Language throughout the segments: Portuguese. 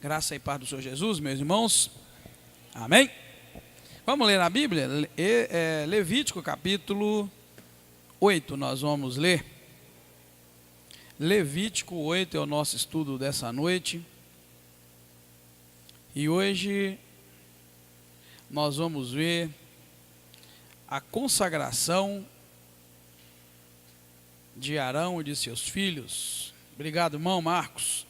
Graça e paz do Senhor Jesus, meus irmãos. Amém? Vamos ler a Bíblia? Levítico capítulo 8, nós vamos ler. Levítico 8 é o nosso estudo dessa noite. E hoje nós vamos ver a consagração de Arão e de seus filhos. Obrigado, irmão Marcos.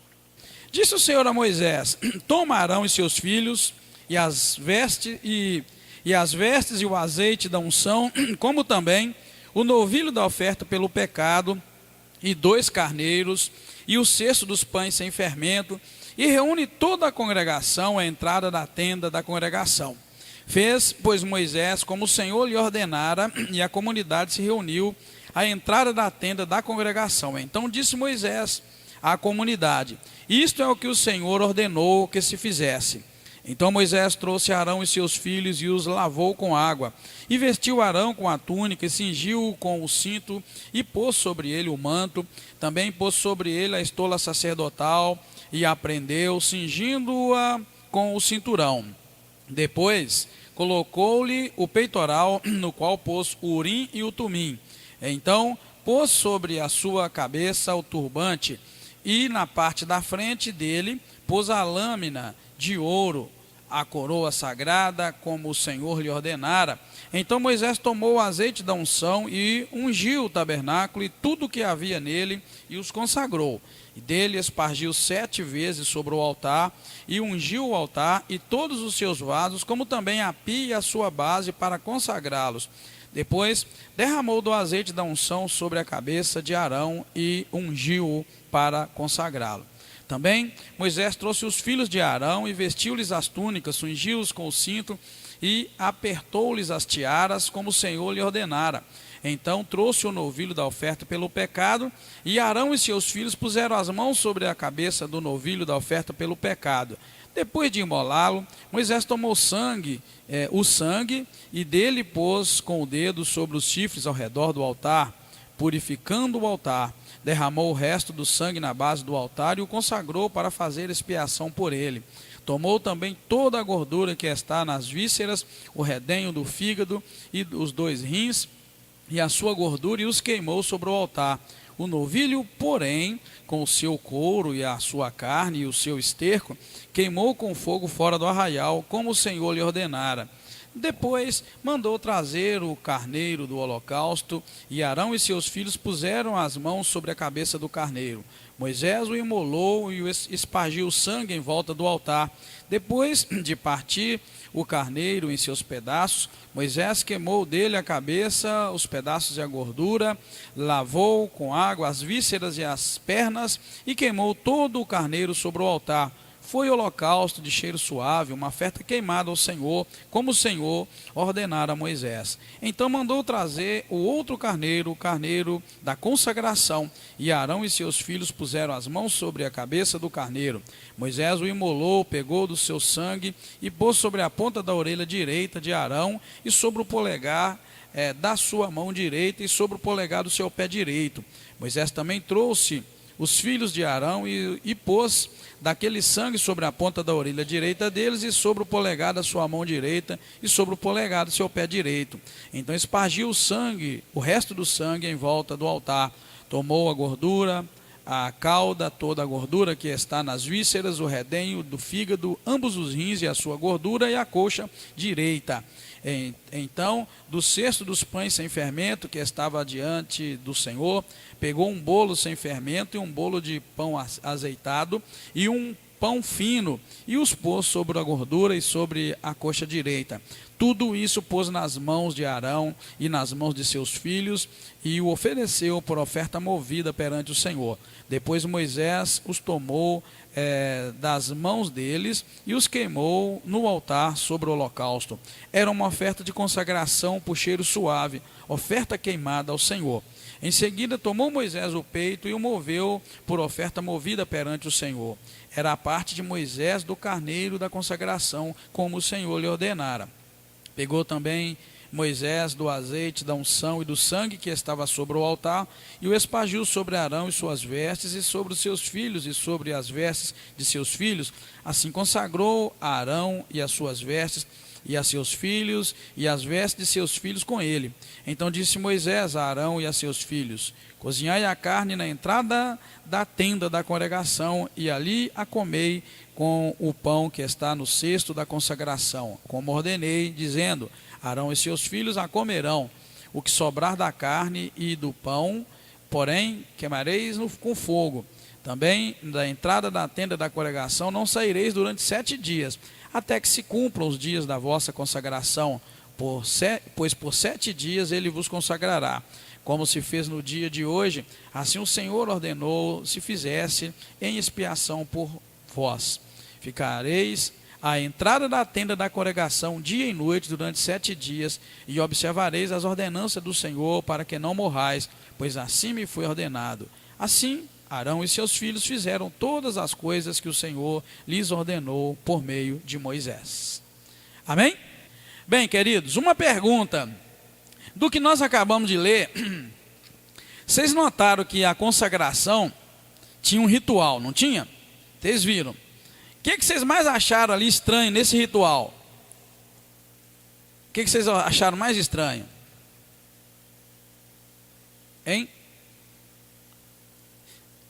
Disse o Senhor a Moisés: toma Arão e seus filhos, e as vestes e o azeite da unção, como também o novilho da oferta pelo pecado, e 2 carneiros, e o cesto dos pães sem fermento, e reúne toda a congregação à entrada da tenda da congregação. Fez, pois, Moisés como o Senhor lhe ordenara, e a comunidade se reuniu à entrada da tenda da congregação. Então disse Moisés à comunidade: isto é o que o Senhor ordenou que se fizesse. Então Moisés trouxe Arão e seus filhos e os lavou com água, e vestiu Arão com a túnica, e cingiu-o com o cinto, e pôs sobre ele o manto, também pôs sobre ele a estola sacerdotal, e a prendeu, cingindo-a com o cinturão. Depois colocou-lhe o peitoral, no qual pôs o urim e o tumim. Então pôs sobre a sua cabeça o turbante, e na parte da frente dele pôs a lâmina de ouro, a coroa sagrada, como o Senhor lhe ordenara. Então Moisés tomou o azeite da unção e ungiu o tabernáculo e tudo o que havia nele, e os consagrou. E dele espargiu 7 vezes sobre o altar, e ungiu o altar e todos os seus vasos, como também a pia e a sua base, para consagrá-los. Depois derramou do azeite da unção sobre a cabeça de Arão e ungiu-o para consagrá-lo. Também Moisés trouxe os filhos de Arão e vestiu-lhes as túnicas, cingiu-os com o cinto e apertou-lhes as tiaras, como o Senhor lhe ordenara. Então trouxe o novilho da oferta pelo pecado, e Arão e seus filhos puseram as mãos sobre a cabeça do novilho da oferta pelo pecado. Depois de imolá-lo, Moisés tomou o sangue, e dele pôs com o dedo sobre os chifres ao redor do altar, purificando o altar. Derramou o resto do sangue na base do altar e o consagrou para fazer expiação por ele. Tomou também toda a gordura que está nas vísceras, o redenho do fígado e os 2 rins, e a sua gordura, e os queimou sobre o altar. O novilho, porém, com o seu couro e a sua carne e o seu esterco, queimou com fogo fora do arraial, como o Senhor lhe ordenara. Depois mandou trazer o carneiro do holocausto, e Arão e seus filhos puseram as mãos sobre a cabeça do carneiro. Moisés o imolou e espargiu o sangue em volta do altar. Depois de partir o carneiro em seus pedaços, Moisés queimou dele a cabeça, os pedaços e a gordura, lavou com água as vísceras e as pernas, e queimou todo o carneiro sobre o altar. Foi holocausto de cheiro suave, uma oferta queimada ao Senhor, como o Senhor ordenara a Moisés. Então mandou trazer o outro carneiro, o carneiro da consagração, e Arão e seus filhos puseram as mãos sobre a cabeça do carneiro. Moisés o imolou, pegou do seu sangue e pôs sobre a ponta da orelha direita de Arão, e sobre o polegar da sua mão direita, e sobre o polegar do seu pé direito. Moisés também trouxe os filhos de Arão e pôs daquele sangue sobre a ponta da orelha direita deles, e sobre o polegar da sua mão direita, e sobre o polegar do seu pé direito. Então espargiu o sangue, o resto do sangue, em volta do altar. Tomou a gordura, a cauda, toda a gordura que está nas vísceras, o redenho do fígado, ambos os rins e a sua gordura, e a coxa direita. Então, do cesto dos pães sem fermento que estava diante do Senhor, pegou um bolo sem fermento e um bolo de pão azeitado e um pão fino, e os pôs sobre a gordura e sobre a coxa direita. Tudo isso pôs nas mãos de Arão e nas mãos de seus filhos, e o ofereceu por oferta movida perante o Senhor. Depois Moisés os tomou das mãos deles e os queimou no altar sobre o holocausto. Era uma oferta de consagração por cheiro suave, oferta queimada ao Senhor. Em seguida tomou Moisés o peito e o moveu por oferta movida perante o Senhor. Era a parte de Moisés do carneiro da consagração, como o Senhor lhe ordenara. Pegou também Moisés do azeite, da unção e do sangue que estava sobre o altar, e o espargiu sobre Arão e suas vestes, e sobre os seus filhos, e sobre as vestes de seus filhos. Assim consagrou a Arão e as suas vestes, e a seus filhos, e as vestes de seus filhos com ele. Então disse Moisés a Arão e a seus filhos: cozinhai a carne na entrada da tenda da congregação, e ali a comei com o pão que está no cesto da consagração, como ordenei, dizendo: Arão e seus filhos a comerão. O que sobrar da carne e do pão, porém, queimareis com fogo. Também da entrada da tenda da congregação não saireis durante 7 dias, até que se cumpram os dias da vossa consagração, pois por 7 dias ele vos consagrará. Como se fez no dia de hoje, assim o Senhor ordenou se fizesse em expiação por vós. Ficareis à entrada da tenda da congregação dia e noite durante 7 dias, e observareis as ordenanças do Senhor, para que não morrais, pois assim me foi ordenado. Assim, Arão e seus filhos fizeram todas as coisas que o Senhor lhes ordenou por meio de Moisés. Amém? Bem, queridos, uma pergunta. Do que nós acabamos de ler, vocês notaram que a consagração tinha um ritual, não tinha? Vocês viram? O que vocês mais acharam ali estranho nesse ritual? O que vocês acharam mais estranho? Hein?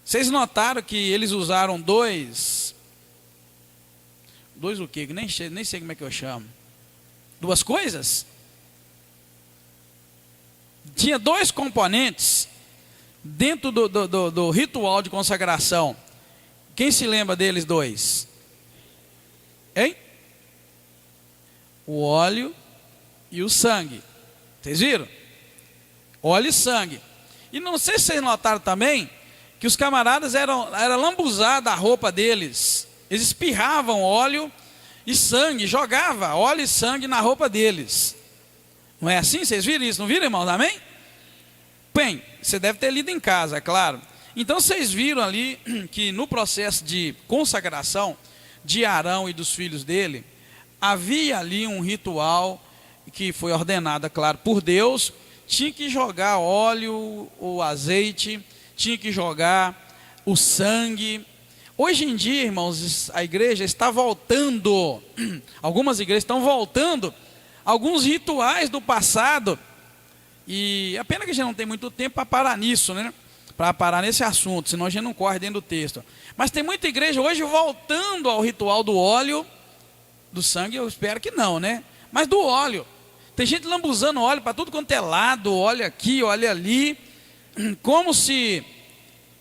Vocês notaram que eles usaram dois o quê? Nem sei como é que eu chamo. 2 coisas? Tinha 2 componentes dentro do ritual de consagração. Quem se lembra deles 2? Hein? O óleo e o sangue. Vocês viram? Óleo e sangue. E não sei se vocês notaram também que os camaradas era lambuzada a roupa deles. Eles espirravam óleo e sangue, jogava óleo e sangue na roupa deles. Não é assim? Vocês viram isso? Não viram, irmãos? Amém? Bem, você deve ter lido em casa, é claro. Então vocês viram ali que no processo de consagração de Arão e dos filhos dele, havia ali um ritual que foi ordenado, é claro, por Deus. Tinha que jogar óleo, o azeite, tinha que jogar o sangue. Hoje em dia, irmãos, a igreja está voltando, algumas igrejas estão voltando alguns rituais do passado, e é pena que a gente não tem muito tempo para parar nisso, né? Para parar nesse assunto, senão a gente não corre dentro do texto. Mas tem muita igreja hoje voltando ao ritual do óleo, do sangue, eu espero que não, né? Mas do óleo. Tem gente lambuzando óleo para tudo quanto é lado, óleo aqui, óleo ali, como se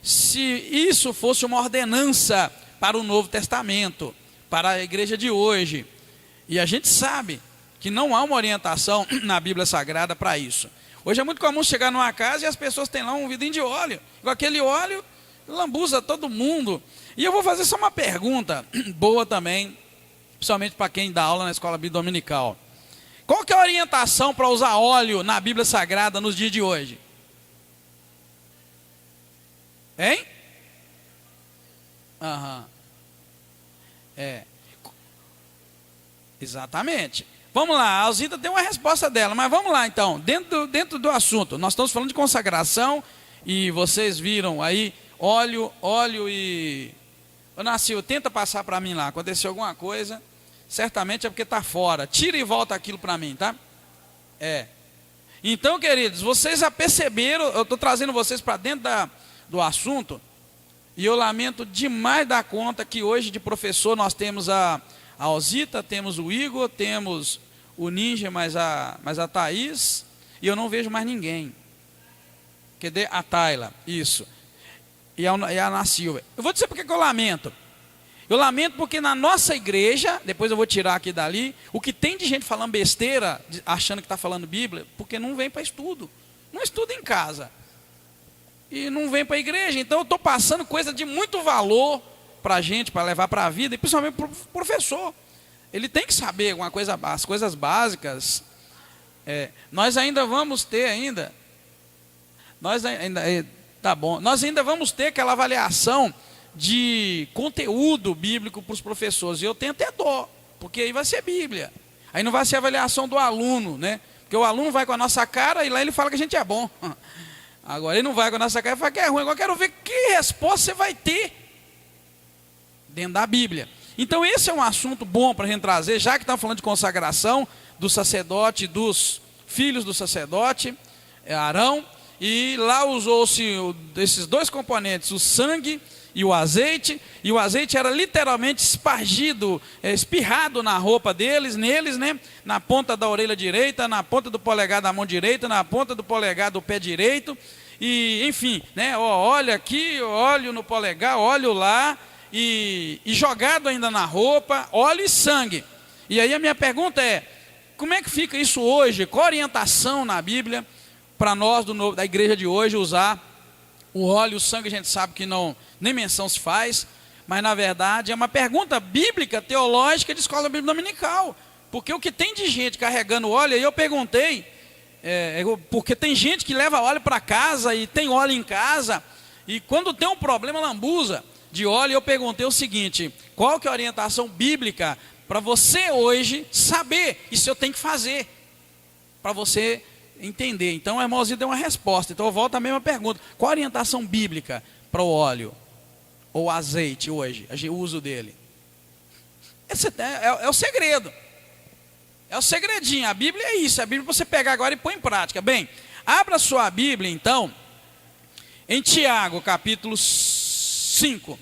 isso fosse uma ordenança para o Novo Testamento, para a igreja de hoje. E a gente sabe que não há uma orientação na Bíblia Sagrada para isso. Hoje é muito comum chegar numa casa e as pessoas têm lá um vidrinho de óleo. Com aquele óleo, lambuza todo mundo. E eu vou fazer só uma pergunta boa também, principalmente para quem dá aula na escola bíblica dominical. Qual que é a orientação para usar óleo na Bíblia Sagrada nos dias de hoje? Hein? Aham. Exatamente. Vamos lá, a Alzida deu uma resposta dela, mas vamos lá então, dentro do assunto. Nós estamos falando de consagração e vocês viram aí óleo e... Ô Nascil, tenta passar para mim lá, aconteceu alguma coisa, certamente é porque está fora. Tira e volta aquilo para mim, tá? Então, queridos, vocês já perceberam, eu estou trazendo vocês para dentro do assunto, e eu lamento demais da conta que hoje de professor nós temos a Alzita, temos o Igor, temos o Ninja, mais a Thaís, e eu não vejo mais ninguém. Cadê a Tayla? Isso. E a Ana Silva. Eu vou dizer porque que eu lamento. Eu lamento porque na nossa igreja, depois eu vou tirar aqui dali, o que tem de gente falando besteira, achando que está falando Bíblia, porque não vem para estudo. Não estuda em casa. E não vem para a igreja. Então eu estou passando coisa de muito valor para a gente, para levar para a vida, e principalmente para o professor. Ele tem que saber alguma coisa, as coisas básicas. Nós ainda vamos ter tá bom. Nós ainda vamos ter aquela avaliação de conteúdo bíblico para os professores. E eu tenho até dó, porque aí vai ser Bíblia. Aí não vai ser avaliação do aluno, né? Porque o aluno vai com a nossa cara e lá ele fala que a gente é bom. Agora ele não vai com a nossa cara e fala que é ruim. Agora eu quero ver que resposta você vai ter dentro da Bíblia. Então esse é um assunto bom para a gente trazer, já que estamos falando de consagração do sacerdote, dos filhos do sacerdote, Arão. E lá usou-se esses dois componentes, o sangue e o azeite era literalmente espargido, espirrado na roupa neles, né? Na ponta da orelha direita, na ponta do polegar da mão direita, na ponta do polegar do pé direito, e enfim, né? Óleo aqui, óleo no polegar, óleo lá, e jogado ainda na roupa, óleo e sangue. E aí a minha pergunta é, como é que fica isso hoje? Qual a orientação na Bíblia para nós da igreja de hoje usar o óleo, o sangue? A gente sabe que não, nem menção se faz, mas na verdade é uma pergunta bíblica, teológica de escola bíblica dominical, porque o que tem de gente carregando óleo, aí eu perguntei, porque tem gente que leva óleo para casa e tem óleo em casa, e quando tem um problema lambuza de óleo, eu perguntei o seguinte, qual que é a orientação bíblica para você hoje saber isso eu tenho que fazer, para você entender. Então a irmãzinha deu uma resposta, então eu volto à mesma pergunta, qual a orientação bíblica para o óleo ou azeite hoje, o uso dele? Esse é o segredo, é o segredinho. A Bíblia é isso, a Bíblia você pegar agora e pôr em prática. Bem, abra sua Bíblia então em Tiago capítulo 5.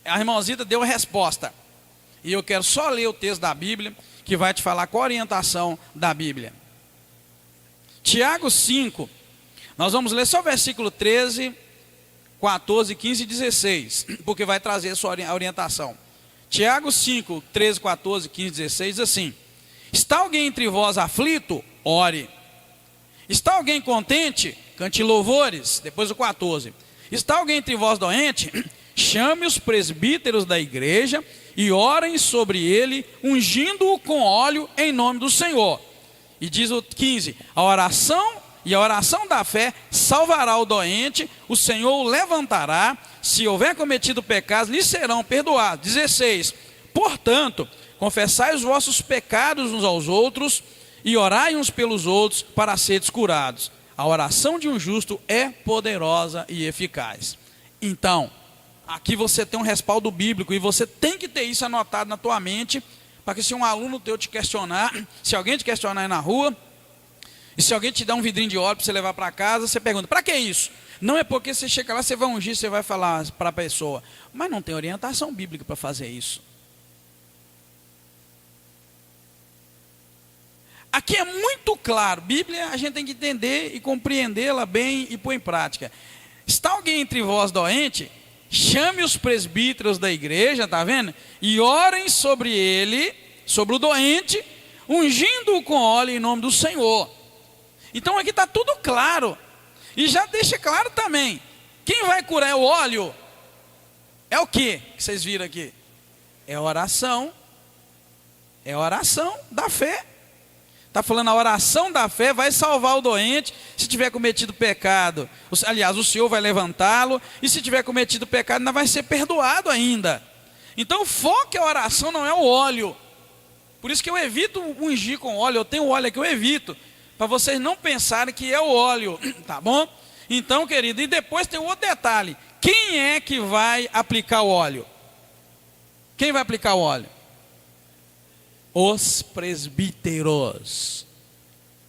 A irmãzita deu a resposta e eu quero só ler o texto da Bíblia que vai te falar qual a orientação da Bíblia. Tiago 5, nós vamos ler só o versículo 13, 14, 15 e 16, porque vai trazer a sua orientação. Tiago 5, 13, 14, 15 e 16 diz assim: está alguém entre vós aflito? Ore. Está alguém contente? Cante louvores. Depois o 14. Está alguém entre vós doente? Chame os presbíteros da igreja e orem sobre ele, ungindo-o com óleo em nome do Senhor. E diz o 15, a oração da fé salvará o doente, o Senhor o levantará, se houver cometido pecados, lhe serão perdoados. 16, portanto, confessai os vossos pecados uns aos outros, e orai uns pelos outros, para seres curados. A oração de um justo é poderosa e eficaz. Então, aqui você tem um respaldo bíblico, e você tem que ter isso anotado na tua mente, para que se um aluno teu te questionar, se alguém te questionar aí na rua, e se alguém te dá um vidrinho de óleo para você levar para casa, você pergunta, para que isso? Não é porque você chega lá, você vai ungir, você vai falar para a pessoa, mas não tem orientação bíblica para fazer isso. Aqui é muito claro, Bíblia a gente tem que entender e compreendê-la bem e pôr em prática. Está alguém entre vós doente? Chame os presbíteros da igreja, está vendo? E orem sobre ele, sobre o doente, ungindo-o com óleo em nome do Senhor. Então aqui está tudo claro. E já deixa claro também, quem vai curar é o óleo. É o que vocês viram aqui? É a oração. É a oração da fé. Está falando, a oração da fé vai salvar o doente, se tiver cometido pecado. Aliás, o Senhor vai levantá-lo, e se tiver cometido pecado, ainda vai ser perdoado ainda. Então o foco é a oração, não é o óleo. Por isso que eu evito ungir com óleo, eu tenho óleo aqui, eu evito, para vocês não pensarem que é o óleo, tá bom? Então, querido, e depois tem outro detalhe, quem é que vai aplicar o óleo? Quem vai aplicar o óleo? Os presbíteros.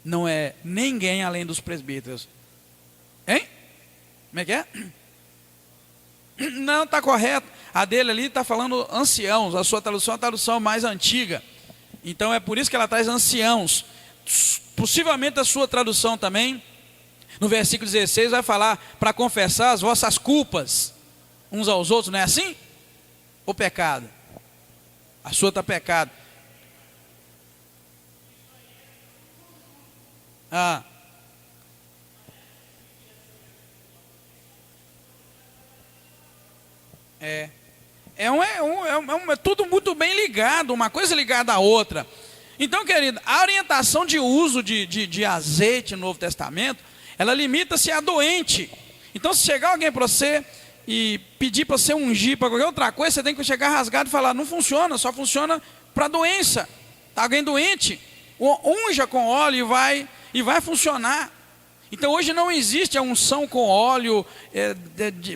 Não é ninguém além dos presbíteros. Hein? Como é que é? Não, está correto. A dele ali está falando anciãos. A sua tradução é a tradução mais antiga. Então é por isso que ela traz anciãos. Possivelmente a sua tradução também, no versículo 16, vai falar para confessar as vossas culpas uns aos outros. Não é assim? O pecado. A sua está pecado. É tudo muito bem ligado, uma coisa ligada à outra. Então, querido, a orientação de uso de azeite no Novo Testamento, ela limita-se a doente. Então, se chegar alguém para você e pedir para você ungir para qualquer outra coisa, você tem que chegar rasgado e falar, não funciona, só funciona para doença. Está alguém doente? Unja com óleo e vai e vai funcionar. Então hoje não existe a unção com óleo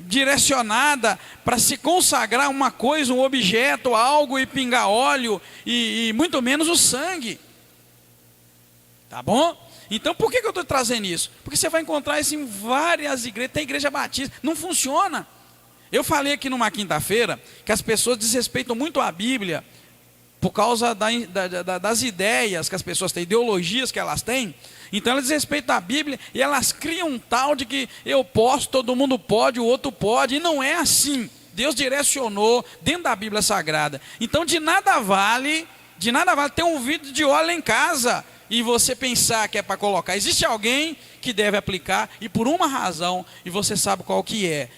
direcionada para se consagrar uma coisa, um objeto, algo e pingar óleo e muito menos o sangue. Tá bom? Então por que eu estou trazendo isso? Porque você vai encontrar isso em várias igrejas. Tem igreja batista, não funciona. Eu falei aqui numa quinta-feira que as pessoas desrespeitam muito a Bíblia por causa das ideias que as pessoas têm, ideologias que elas têm. Então elas desrespeitam a Bíblia e elas criam um tal de que eu posso, todo mundo pode, o outro pode, e não é assim. Deus direcionou dentro da Bíblia Sagrada. Então de nada vale ter um vidro de óleo em casa e você pensar que é para colocar. Existe alguém que deve aplicar e por uma razão, e você sabe qual que é.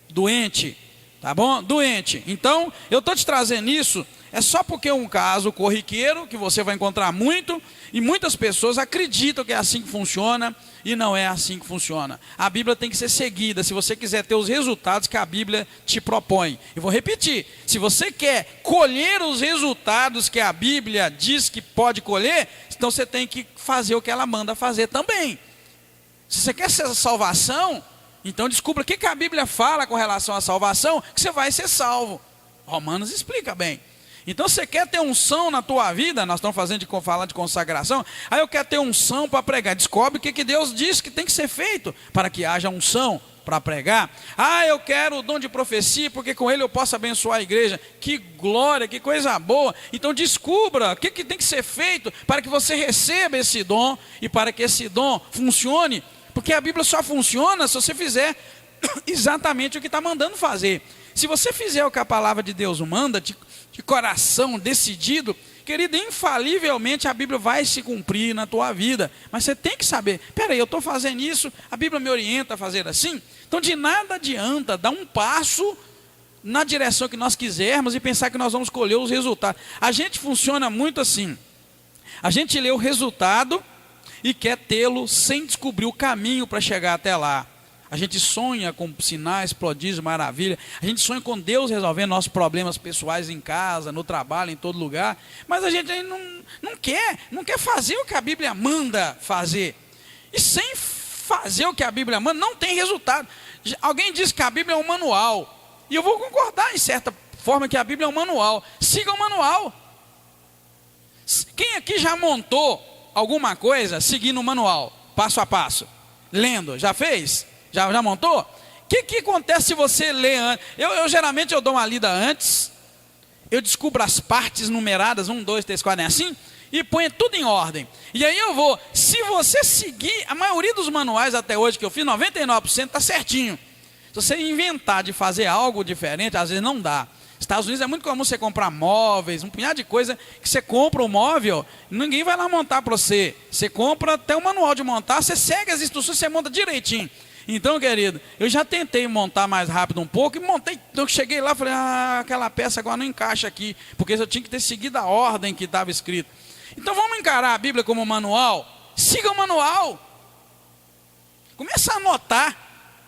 Doente, tá bom? Doente. Então eu estou te trazendo isso, é só porque é um caso corriqueiro, que você vai encontrar muito, e muitas pessoas acreditam que é assim que funciona, e não é assim que funciona. A Bíblia tem que ser seguida, se você quiser ter os resultados que a Bíblia te propõe. Eu vou repetir, se você quer colher os resultados que a Bíblia diz que pode colher, então você tem que fazer o que ela manda fazer também. Se você quer ser salvação, então descubra o que a Bíblia fala com relação à salvação, que você vai ser salvo. Romanos explica bem. Então você quer ter unção na tua vida, nós estamos falando de consagração, aí eu quero ter unção para pregar, descobre o que Deus diz que tem que ser feito, para que haja unção para pregar. Eu quero o dom de profecia, porque com ele eu posso abençoar a igreja, que glória, que coisa boa. Então descubra o que tem que ser feito, para que você receba esse dom, e para que esse dom funcione, porque a Bíblia só funciona se você fizer exatamente o que está mandando fazer. Se você fizer o que a palavra de Deus manda, de coração decidido, querido, infalivelmente a Bíblia vai se cumprir na tua vida. Mas você tem que saber, peraí, eu estou fazendo isso, a Bíblia me orienta a fazer assim. Então de nada adianta dar um passo na direção que nós quisermos e pensar que nós vamos colher os resultados. A gente funciona muito assim, a gente lê o resultado e quer tê-lo sem descobrir o caminho para chegar até lá. A gente sonha com sinais, prodígios, maravilha. A gente sonha com Deus resolvendo nossos problemas pessoais em casa, no trabalho, em todo lugar. Mas a gente não quer fazer o que a Bíblia manda fazer. E sem fazer o que a Bíblia manda, não tem resultado. Alguém diz que a Bíblia é um manual. E eu vou concordar em certa forma que a Bíblia é um manual. Siga o manual. Quem aqui já montou alguma coisa seguindo o manual, passo a passo? Lendo, já fez? Já montou? O que acontece se você lê antes? Geralmente eu dou uma lida antes, eu descubro as partes numeradas, 1, 2, 3, 4, é assim, e ponho tudo em ordem. E aí eu vou, se você seguir, a maioria dos manuais até hoje que eu fiz, 99% está certinho. Se você inventar de fazer algo diferente, às vezes não dá. Estados Unidos é muito comum você comprar móveis, um punhado de coisa, que você compra o móvel, ninguém vai lá montar para você. Você compra até o manual de montar, você segue as instruções, você monta direitinho. Então, querido, eu já tentei montar mais rápido um pouco, e montei, eu cheguei lá e falei, aquela peça agora não encaixa aqui, porque eu tinha que ter seguido a ordem que estava escrito. Então vamos encarar a Bíblia como manual, siga o manual, começa a anotar,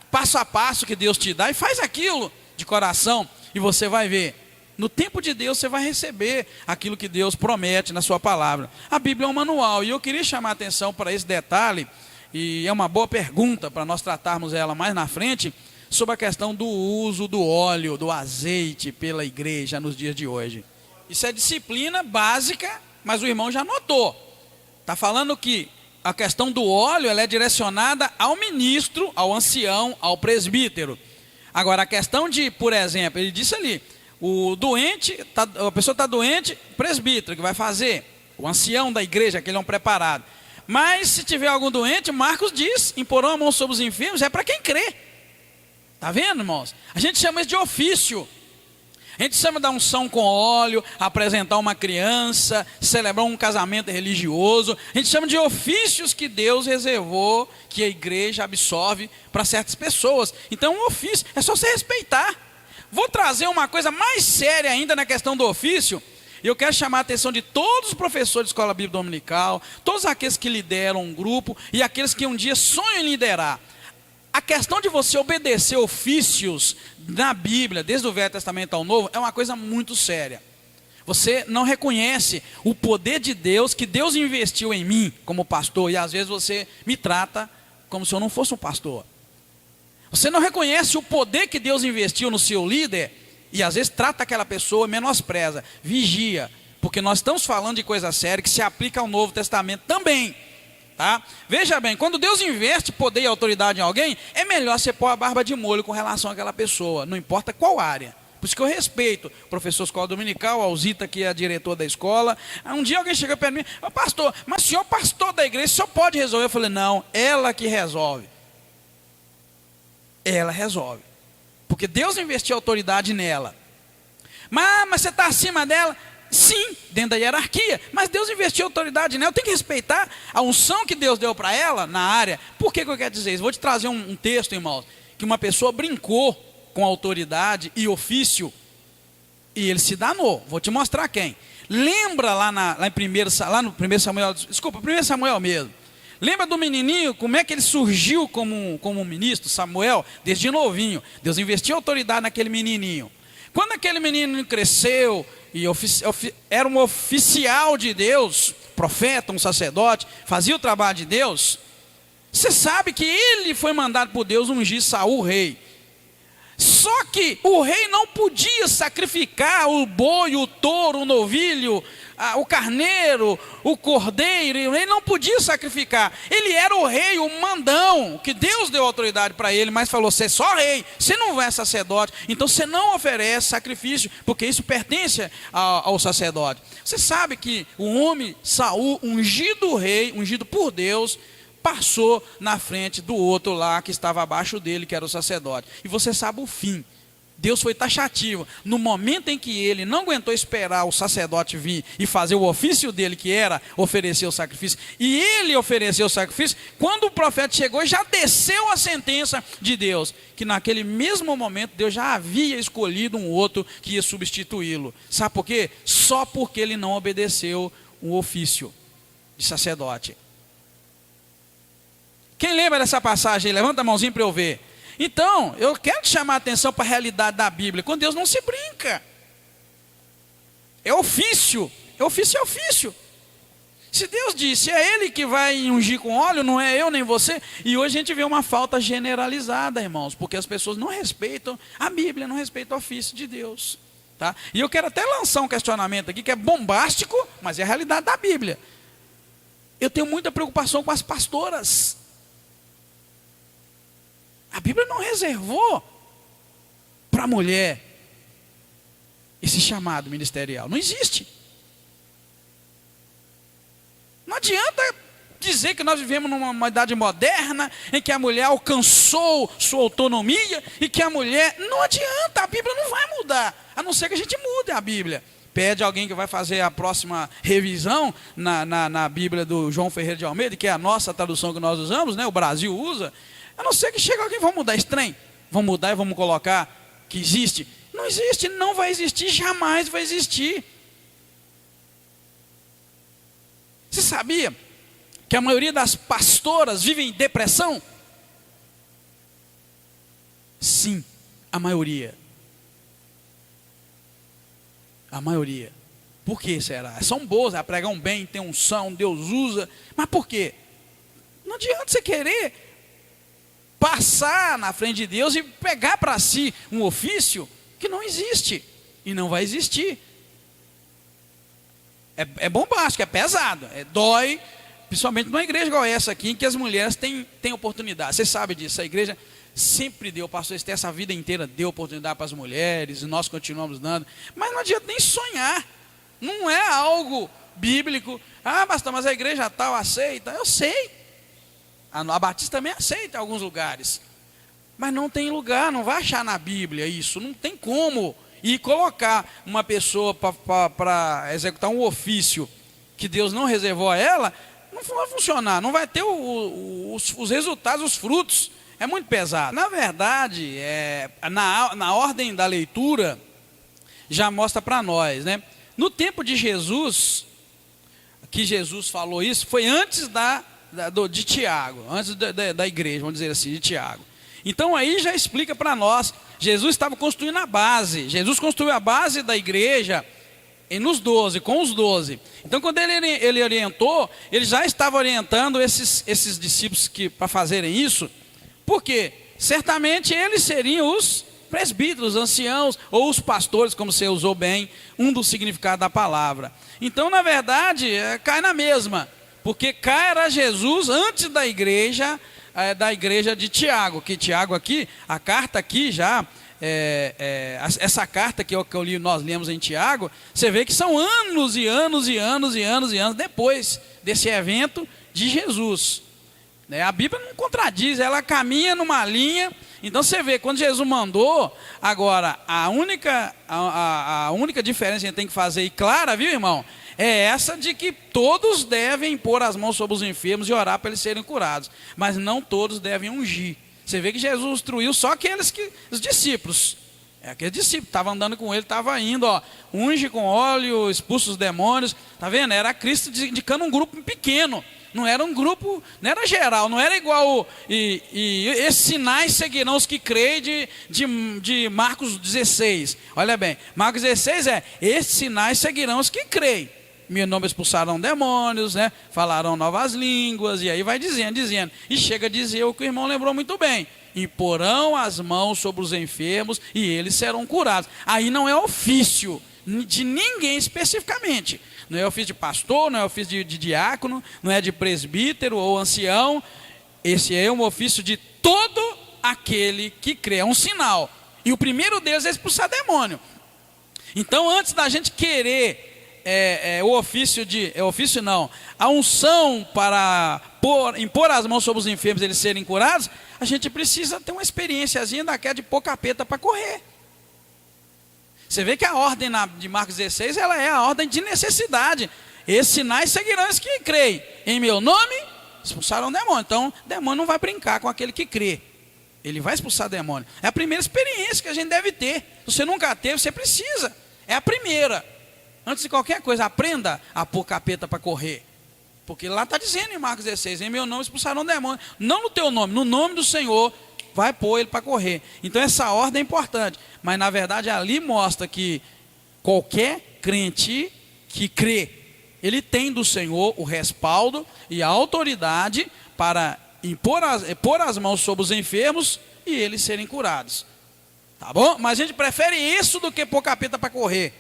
passo a passo que Deus te dá, e faz aquilo de coração, e você vai ver, no tempo de Deus você vai receber aquilo que Deus promete na sua palavra. A Bíblia é um manual, e eu queria chamar a atenção para esse detalhe, e é uma boa pergunta para nós tratarmos ela mais na frente, sobre a questão do uso do óleo, do azeite pela igreja nos dias de hoje. Isso é disciplina básica, mas o irmão já notou. Está falando que a questão do óleo ela é direcionada ao ministro, ao ancião, ao presbítero. Agora a questão de, por exemplo, ele disse ali, o doente, a pessoa está doente, presbítero que vai fazer, o ancião da igreja, aquele é um preparado. Mas se tiver algum doente, Marcos diz, imporão a mão sobre os enfermos, é para quem crê. Está vendo, irmãos? A gente chama isso de ofício. A gente chama da unção com óleo, apresentar uma criança, celebrar um casamento religioso. A gente chama de ofícios que Deus reservou, que a igreja absorve para certas pessoas. Então um ofício, é só você respeitar. Vou trazer uma coisa mais séria ainda na questão do ofício. Eu quero chamar a atenção de todos os professores de escola bíblica dominical, todos aqueles que lideram um grupo e aqueles que um dia sonham em liderar. A questão de você obedecer ofícios na Bíblia, desde o Velho Testamento ao Novo, é uma coisa muito séria. Você não reconhece o poder de Deus, que Deus investiu em mim como pastor, e às vezes você me trata como se eu não fosse um pastor. Você não reconhece o poder que Deus investiu no seu líder, e às vezes trata aquela pessoa, menospreza. Vigia, porque nós estamos falando de coisa séria que se aplica ao Novo Testamento também. Tá? Veja bem, quando Deus investe poder e autoridade em alguém, é melhor você pôr a barba de molho com relação àquela pessoa, não importa qual área. Por isso que eu respeito o professor escola dominical, a Alzita, que é a diretora da escola. Um dia alguém chegou perto de mim: "Ô, pastor, mas o senhor pastor da igreja, o senhor pode resolver?" Eu falei: "Não, ela que resolve." Ela resolve, porque Deus investiu autoridade nela. Mas você está acima dela? Sim, dentro da hierarquia, mas Deus investiu autoridade nela. Eu tenho que respeitar a unção que Deus deu para ela na área. Por que eu quero dizer isso? Vou te trazer um texto, irmãos, que uma pessoa brincou com autoridade e ofício, e ele se danou. Vou te mostrar quem. Lembra lá no 1 Samuel, desculpa, 1 Samuel mesmo. Lembra do menininho, como é que ele surgiu como um ministro, Samuel? Desde novinho. Deus investiu autoridade naquele menininho. Quando aquele menino cresceu, e era um oficial de Deus, profeta, um sacerdote, fazia o trabalho de Deus, você sabe que ele foi mandado por Deus ungir Saul rei. Só que o rei não podia sacrificar o boi, o touro, o novilho, o carneiro, o cordeiro. Ele não podia sacrificar. Ele era o rei, o mandão, que Deus deu autoridade para ele, mas falou: "Você é só rei, você não é sacerdote, então você não oferece sacrifício, porque isso pertence ao sacerdote." Você sabe que o homem Saul, ungido rei, ungido por Deus, passou na frente do outro lá que estava abaixo dele, que era o sacerdote. E você sabe o fim. Deus foi taxativo. No momento em que ele não aguentou esperar o sacerdote vir e fazer o ofício dele, que era oferecer o sacrifício, e ele ofereceu o sacrifício, quando o profeta chegou, já desceu a sentença de Deus, que naquele mesmo momento Deus já havia escolhido um outro que ia substituí-lo. Sabe por quê? Só porque ele não obedeceu o ofício de sacerdote. Quem lembra dessa passagem aí? Levanta a mãozinha para eu ver. Então, eu quero te chamar a atenção para a realidade da Bíblia. Com Deus não se brinca. É ofício. É ofício, é ofício. Se Deus disse, é Ele que vai ungir com óleo, não é eu nem você. E hoje a gente vê uma falta generalizada, irmãos, porque as pessoas não respeitam a Bíblia, não respeitam o ofício de Deus. Tá? E eu quero até lançar um questionamento aqui que é bombástico, mas é a realidade da Bíblia. Eu tenho muita preocupação com as pastoras. A Bíblia não reservou para a mulher esse chamado ministerial. Não existe. Não adianta dizer que nós vivemos numa idade moderna, em que a mulher alcançou sua autonomia, e que a mulher... Não adianta, a Bíblia não vai mudar, a não ser que a gente mude a Bíblia. Pede alguém que vai fazer a próxima revisão na Bíblia do João Ferreira de Almeida, que é a nossa tradução que nós usamos, né? O Brasil usa. A não ser que chegue alguém, vamos mudar esse trem? Vamos mudar e vamos colocar que existe? Não existe, não vai existir, jamais vai existir. Você sabia que a maioria das pastoras vivem em depressão? Sim, a maioria. A maioria. Por que será? São boas, pregam bem, tem unção, Deus usa. Mas por quê? Não adianta você querer passar na frente de Deus e pegar para si um ofício que não existe e não vai existir. É bombástico, é pesado, dói, principalmente numa igreja igual essa aqui, em que as mulheres têm oportunidade. Você sabe disso, a igreja sempre deu, o pastor Esther essa vida inteira deu oportunidade para as mulheres, e nós continuamos dando, mas não adianta nem sonhar, não é algo bíblico. Ah, pastor, mas a igreja tal aceita. Eu sei. A Batista também aceita em alguns lugares, mas não tem lugar, não vai achar na Bíblia isso, não tem como. E colocar uma pessoa para executar um ofício que Deus não reservou a ela, não vai funcionar, não vai ter os resultados, os frutos. É muito pesado. Na verdade, na ordem da leitura, já mostra para nós, né? No tempo de Jesus, que Jesus falou isso, foi antes de Tiago, antes da igreja, vamos dizer assim, de Tiago. Então aí já explica para nós, Jesus estava construindo a base, Jesus construiu a base da igreja E nos 12, com os 12. Então, quando ele orientou, ele já estava orientando esses discípulos para fazerem isso. Por quê? Certamente eles seriam os presbíteros, anciãos, ou os pastores, como você usou bem, um dos significados da palavra. Então, na verdade, cai na mesma. Porque cai era Jesus antes da igreja de Tiago. Que Tiago aqui, a carta aqui já... essa carta que nós lemos em Tiago, você vê que são anos e anos e anos e anos e anos depois desse evento de Jesus. A Bíblia não contradiz, ela caminha numa linha. Então você vê, quando Jesus mandou, agora a única diferença que a gente tem que fazer, e clara, viu, irmão? É essa de que todos devem pôr as mãos sobre os enfermos e orar para eles serem curados, mas não todos devem ungir. Você vê que Jesus instruiu só os discípulos. Aquele discípulo estava andando com ele, estava indo, unge com óleo, expulsa os demônios. Está vendo? Era Cristo indicando um grupo pequeno. Não era um grupo, não era geral, não era igual. E esses sinais seguirão os que creem de Marcos 16. Olha bem, Marcos 16 esses sinais seguirão os que creem. Meu nome expulsarão demônios, né? Falarão novas línguas, e aí vai dizendo. E chega a dizer o que o irmão lembrou muito bem: imporão as mãos sobre os enfermos e eles serão curados. Aí não é ofício de ninguém especificamente. Não é ofício de pastor, não é ofício de diácono, não é de presbítero ou ancião. Esse é um ofício de todo aquele que crê, é um sinal. E o primeiro deles é expulsar demônio. Então, antes da gente querer a unção para impor as mãos sobre os enfermos e eles serem curados, a gente precisa ter uma experiênciazinha daquela de pôr capeta para correr. Você vê que a ordem de Marcos 16, ela é a ordem de necessidade. Esses sinais seguirão os que creem. Em meu nome, expulsarão demônio. Então, demônio não vai brincar com aquele que crê. Ele vai expulsar demônio. É a primeira experiência que a gente deve ter. Se você nunca teve, você precisa. É a primeira. Antes de qualquer coisa, aprenda a pôr capeta para correr. Porque lá está dizendo em Marcos 16, em meu nome expulsarão demônio. Não no teu nome, no nome do Senhor, vai pôr ele para correr. Então essa ordem é importante. Mas na verdade ali mostra que qualquer crente que crê, ele tem do Senhor o respaldo e a autoridade para pôr as mãos sobre os enfermos e eles serem curados. Tá bom? Mas a gente prefere isso do que pôr capeta para correr.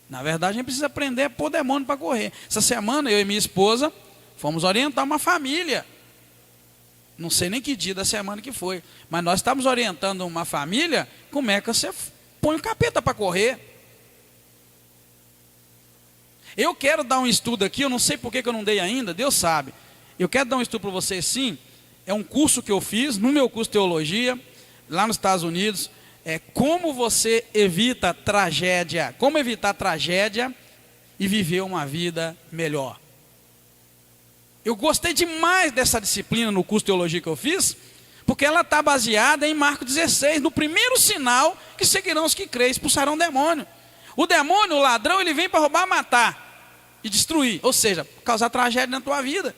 Na verdade, a gente precisa aprender a pôr demônio para correr. Essa semana, eu e minha esposa fomos orientar uma família. Não sei nem que dia da semana que foi. Mas nós estávamos orientando uma família, como é que você põe o capeta para correr. Eu quero dar um estudo aqui, eu não sei por que eu não dei ainda, Deus sabe. Eu quero dar um estudo para vocês sim. É um curso que eu fiz, no meu curso de teologia, lá nos Estados Unidos. É como você evita tragédia, como evitar tragédia e viver uma vida melhor. Eu gostei demais dessa disciplina no curso de teologia que eu fiz, porque ela está baseada em Marcos 16, no primeiro sinal que seguirão os que creem, expulsarão o demônio. O demônio, o ladrão, ele vem para roubar, matar e destruir, ou seja, causar tragédia na tua vida.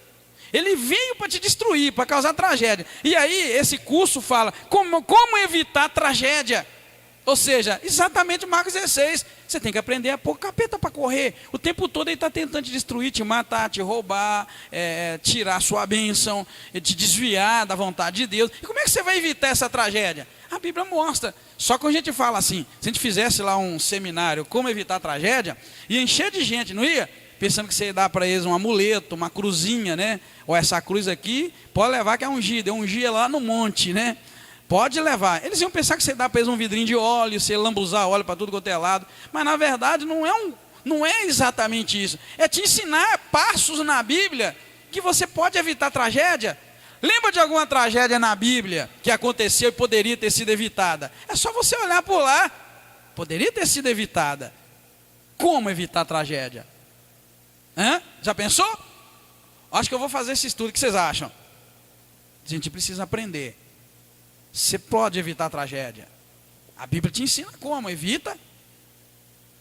Ele veio para te destruir, para causar tragédia. E aí, esse curso fala como evitar tragédia. Ou seja, exatamente Marcos 16. Você tem que aprender a pôr capeta para correr. O tempo todo ele está tentando te destruir, te matar, te roubar, tirar a sua bênção, te desviar da vontade de Deus. E como é que você vai evitar essa tragédia? A Bíblia mostra. Só que a gente fala assim, se a gente fizesse lá um seminário, como evitar tragédia, ia encher de gente, não ia? Pensando que você ia dar para eles um amuleto, uma cruzinha, né? Ou essa cruz aqui, pode levar que é ungida. Eu ungia lá no monte, né? Pode levar. Eles iam pensar que você dá para eles um vidrinho de óleo, você lambuzar óleo para tudo quanto é lado. Mas na verdade não é exatamente isso. É te ensinar passos na Bíblia que você pode evitar tragédia. Lembra de alguma tragédia na Bíblia que aconteceu e poderia ter sido evitada? É só você olhar por lá. Poderia ter sido evitada. Como evitar tragédia? Já pensou? Acho que eu vou fazer esse estudo. O que vocês acham? A gente precisa aprender. Você pode evitar a tragédia. A Bíblia te ensina como, evita.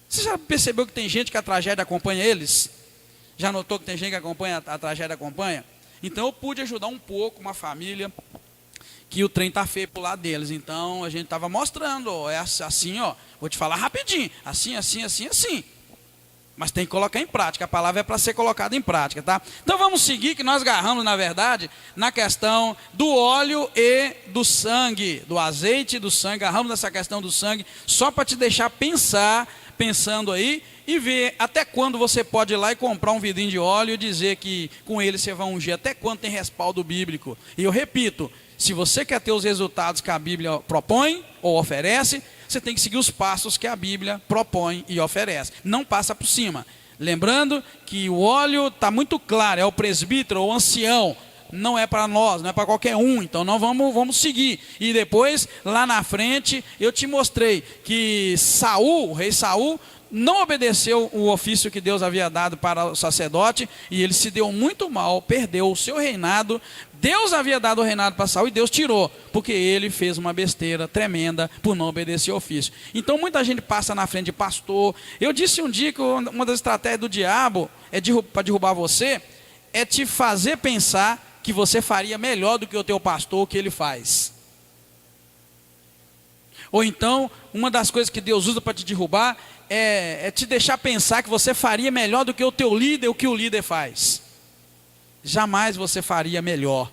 Você já percebeu que tem gente que a tragédia acompanha eles? Já notou que tem gente que acompanha, a tragédia acompanha? Então eu pude ajudar um pouco uma família que o trem está feio para o lado deles. Então a gente estava mostrando, é assim, ó, vou te falar rapidinho, assim, assim, assim, assim. Mas tem que colocar em prática, a palavra é para ser colocada em prática, tá? Então vamos seguir, que nós agarramos, na verdade, na questão do óleo e do sangue, do azeite e do sangue, agarramos nessa questão do sangue, só para te deixar pensando aí, e ver até quando você pode ir lá e comprar um vidrinho de óleo e dizer que com ele você vai ungir, até quando tem respaldo bíblico. E eu repito, se você quer ter os resultados que a Bíblia propõe ou oferece, você tem que seguir os passos que a Bíblia propõe e oferece. Não passa por cima. Lembrando que o óleo está muito claro, é o presbítero ou ancião, não é para nós, não é para qualquer um, então nós vamos seguir. E depois, lá na frente, eu te mostrei que Saul, o rei Saul, não obedeceu o ofício que Deus havia dado para o sacerdote, e ele se deu muito mal, perdeu o seu reinado. Deus havia dado o reinado para Saul e Deus tirou, porque ele fez uma besteira tremenda por não obedecer o ofício. Então muita gente passa na frente de pastor. Eu disse um dia que uma das estratégias do diabo para derrubar você, é te fazer pensar que você faria melhor do que o teu pastor, o que ele faz. Ou então, uma das coisas que Deus usa para te derrubar é te deixar pensar que você faria melhor do que o teu líder, o que o líder faz. Jamais você faria melhor,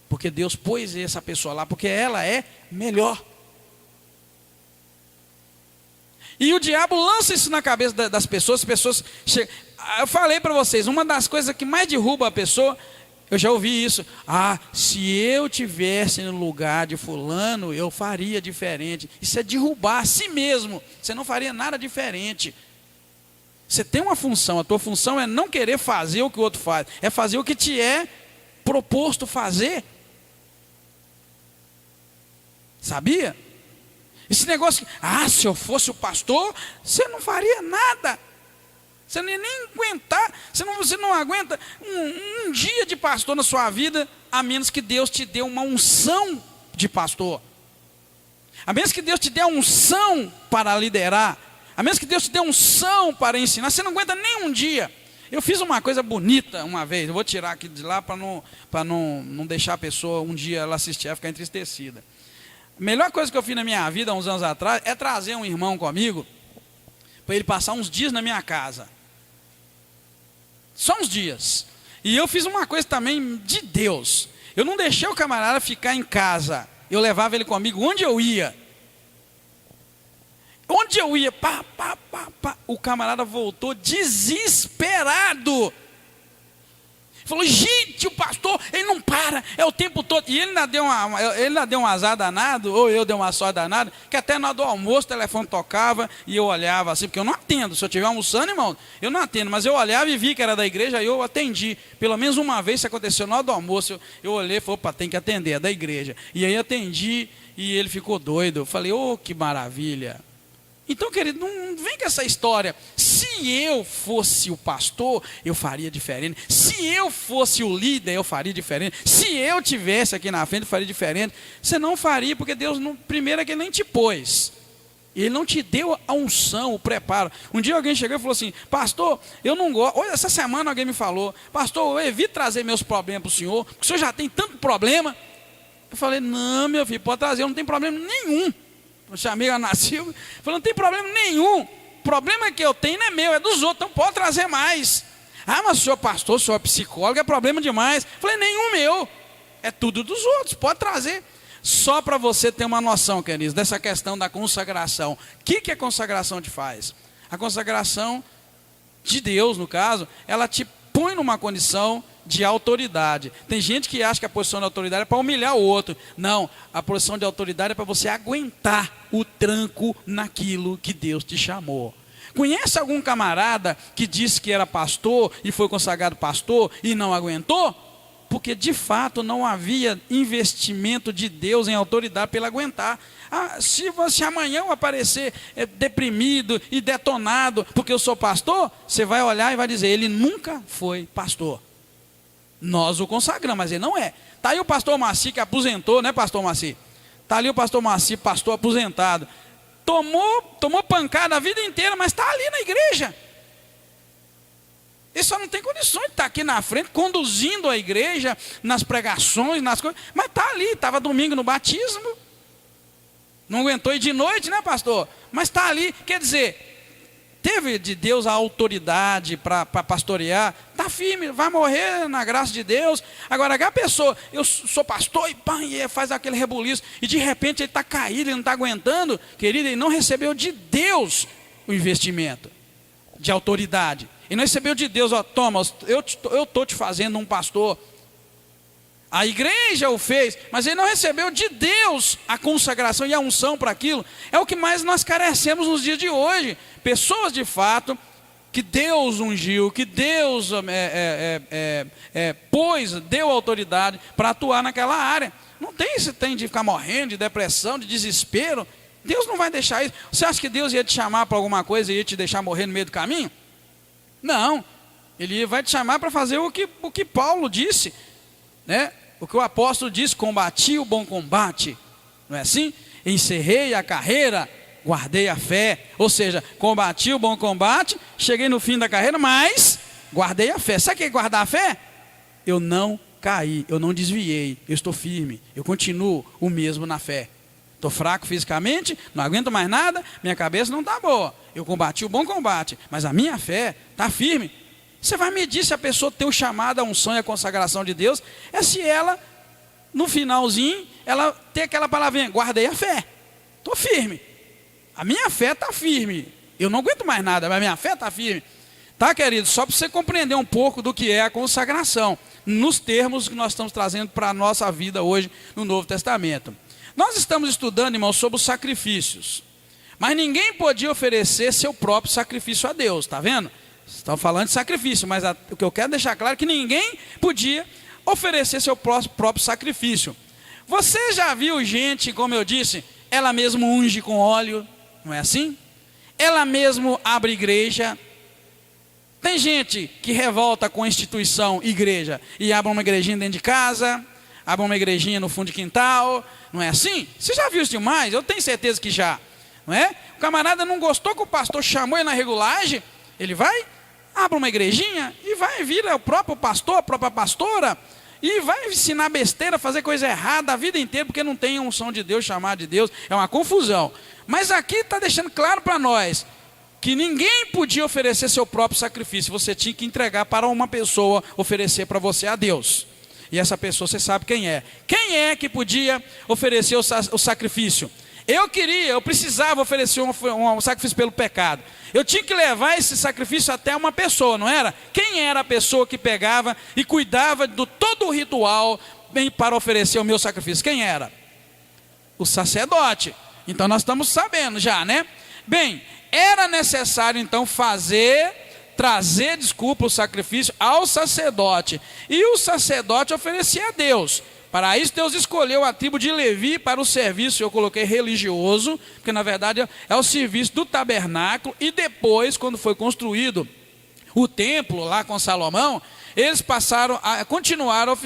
porque Deus pôs essa pessoa lá, porque ela é melhor. E o diabo lança isso na cabeça das pessoas, as pessoas chegam. Eu falei para vocês, uma das coisas que mais derruba a pessoa, eu já ouvi isso, se eu tivesse no lugar de fulano, eu faria diferente. Isso é derrubar a si mesmo, você não faria nada diferente. Você tem uma função, a tua função é não querer fazer o que o outro faz, é fazer o que te é proposto fazer. Sabia? Esse negócio, se eu fosse o pastor, você não faria nada. Você não ia nem aguentar, você não aguenta um dia de pastor na sua vida, a menos que Deus te dê uma unção de pastor. A menos que Deus te dê a unção para liderar. A menos que Deus te dê unção para ensinar. Você não aguenta nem um dia. Eu fiz uma coisa bonita uma vez. Eu vou tirar aqui de lá para não deixar a pessoa um dia ela assistir e ficar entristecida. A melhor coisa que eu fiz na minha vida, há uns anos atrás, é trazer um irmão comigo, para ele passar uns dias na minha casa. Só uns dias. E eu fiz uma coisa também de Deus. Eu não deixei o camarada ficar em casa. Eu levava ele comigo onde eu ia. Onde eu ia, o camarada voltou desesperado. Falou, gente, o pastor, ele não para, é o tempo todo. E ele ainda deu um azar danado, ou eu dei uma sorte danada, que até na hora do almoço o telefone tocava e eu olhava assim, porque eu não atendo. Se eu estiver almoçando, irmão, eu não atendo. Mas eu olhava e vi que era da igreja, aí eu atendi. Pelo menos uma vez isso aconteceu na hora do almoço. Eu olhei e falei, opa, tem que atender, é da igreja. E aí atendi e ele ficou doido. Eu falei, que maravilha. Então, querido, não vem com essa história. Se eu fosse o pastor, eu faria diferente. Se eu fosse o líder, eu faria diferente. Se eu tivesse aqui na frente, eu faria diferente. Você não faria, porque Deus, primeiro é que Ele nem te pôs. Ele não te deu a unção, o preparo. Um dia alguém chegou e falou assim, pastor, eu não gosto. Essa semana alguém me falou, pastor, eu evito trazer meus problemas para o senhor, porque o senhor já tem tanto problema. Eu falei, não, meu filho, pode trazer, eu não tenho problema nenhum. Eu chamei a Ana Silva, falei, não tem problema nenhum. O problema que eu tenho não é meu, é dos outros, então pode trazer mais. Mas o senhor pastor, o senhor é psicólogo, é problema demais. Falei, nenhum meu, é tudo dos outros, pode trazer. Só para você ter uma noção, queridos, dessa questão da consagração. O que a consagração te faz? A consagração de Deus, no caso, ela te põe numa condição de autoridade. Tem gente que acha que a posição de autoridade é para humilhar o outro. Não, a posição de autoridade é para você aguentar o tranco naquilo que Deus te chamou. Conhece algum camarada que disse que era pastor e foi consagrado pastor e não aguentou? Porque de fato não havia investimento de Deus em autoridade para ele aguentar. Se você amanhã eu aparecer deprimido e detonado porque eu sou pastor, você vai olhar e vai dizer, ele nunca foi pastor. Nós o consagramos, mas ele não é. Está aí o pastor Maci que aposentou, né, pastor Maci? Está ali o pastor Maci, pastor aposentado. Tomou pancada a vida inteira, mas está ali na igreja. Ele só não tem condições de estar aqui na frente, conduzindo a igreja, nas pregações, nas coisas. Mas está ali, estava domingo no batismo. Não aguentou ir de noite, né, pastor? Mas está ali, quer dizer, teve de Deus a autoridade para pastorear, está firme, vai morrer na graça de Deus. Agora, a pessoa, eu sou pastor e, pá, e faz aquele rebuliço, e de repente ele está caído, ele não está aguentando, querido, ele não recebeu de Deus o investimento de autoridade. Ele não recebeu de Deus, ó, toma, eu estou te fazendo um pastor. A igreja o fez, mas ele não recebeu de Deus a consagração e a unção para aquilo. É o que mais nós carecemos nos dias de hoje. Pessoas de fato, que Deus ungiu, que Deus deu autoridade para atuar naquela área. Não tem esse tem de ficar morrendo, de depressão, de desespero. Deus não vai deixar isso. Você acha que Deus ia te chamar para alguma coisa e ia te deixar morrer no meio do caminho? Não. Ele vai te chamar para fazer o que Paulo disse, né? O que o apóstolo diz: combati o bom combate, não é assim? Encerrei a carreira, guardei a fé. Ou seja, combati o bom combate, cheguei no fim da carreira, mas guardei a fé. Sabe o que é guardar a fé? Eu não caí, eu não desviei, eu estou firme, eu continuo o mesmo na fé. Estou fraco fisicamente, não aguento mais nada, minha cabeça não está boa. Eu combati o bom combate, mas a minha fé está firme. Você vai medir se a pessoa tem o chamado, a unção e a consagração de Deus, é se ela, no finalzinho, ela tem aquela palavrinha: guardei a fé, estou firme. A minha fé está firme, eu não aguento mais nada, mas a minha fé está firme. Tá, querido? Só para você compreender um pouco do que é a consagração, nos termos que nós estamos trazendo para a nossa vida hoje no Novo Testamento. Nós estamos estudando, irmãos, sobre os sacrifícios, mas ninguém podia oferecer seu próprio sacrifício a Deus, está vendo? Estamos falando de sacrifício, mas o que eu quero deixar claro é que ninguém podia oferecer seu próprio sacrifício. Você já viu gente, como eu disse, ela mesmo unge com óleo, não é assim? Ela mesmo abre igreja. Tem gente que revolta com a instituição igreja e abre uma igrejinha dentro de casa, abre uma igrejinha no fundo de quintal, não é assim? Você já viu isso demais? Eu tenho certeza que já, não é? O camarada não gostou que o pastor chamou ele na regulagem, ele vai, abre uma igrejinha e vai vir o próprio pastor, a própria pastora, e vai ensinar besteira, fazer coisa errada a vida inteira, porque não tem unção de Deus, chamar de Deus, é uma confusão. Mas aqui está deixando claro para nós que ninguém podia oferecer seu próprio sacrifício, você tinha que entregar para uma pessoa, oferecer para você a Deus. E essa pessoa você sabe quem é. Quem é que podia oferecer o sacrifício? Eu precisava oferecer um sacrifício pelo pecado. Eu tinha que levar esse sacrifício até uma pessoa, não era? Quem era a pessoa que pegava e cuidava de todo o ritual para oferecer o meu sacrifício? Quem era? O sacerdote. Então nós estamos sabendo já, né? Bem, era necessário então trazer o sacrifício ao sacerdote. E o sacerdote oferecia a Deus. Para isso Deus escolheu a tribo de Levi para o serviço, eu coloquei religioso, porque na verdade é o serviço do tabernáculo. E depois, quando foi construído o templo lá com Salomão, eles continuaram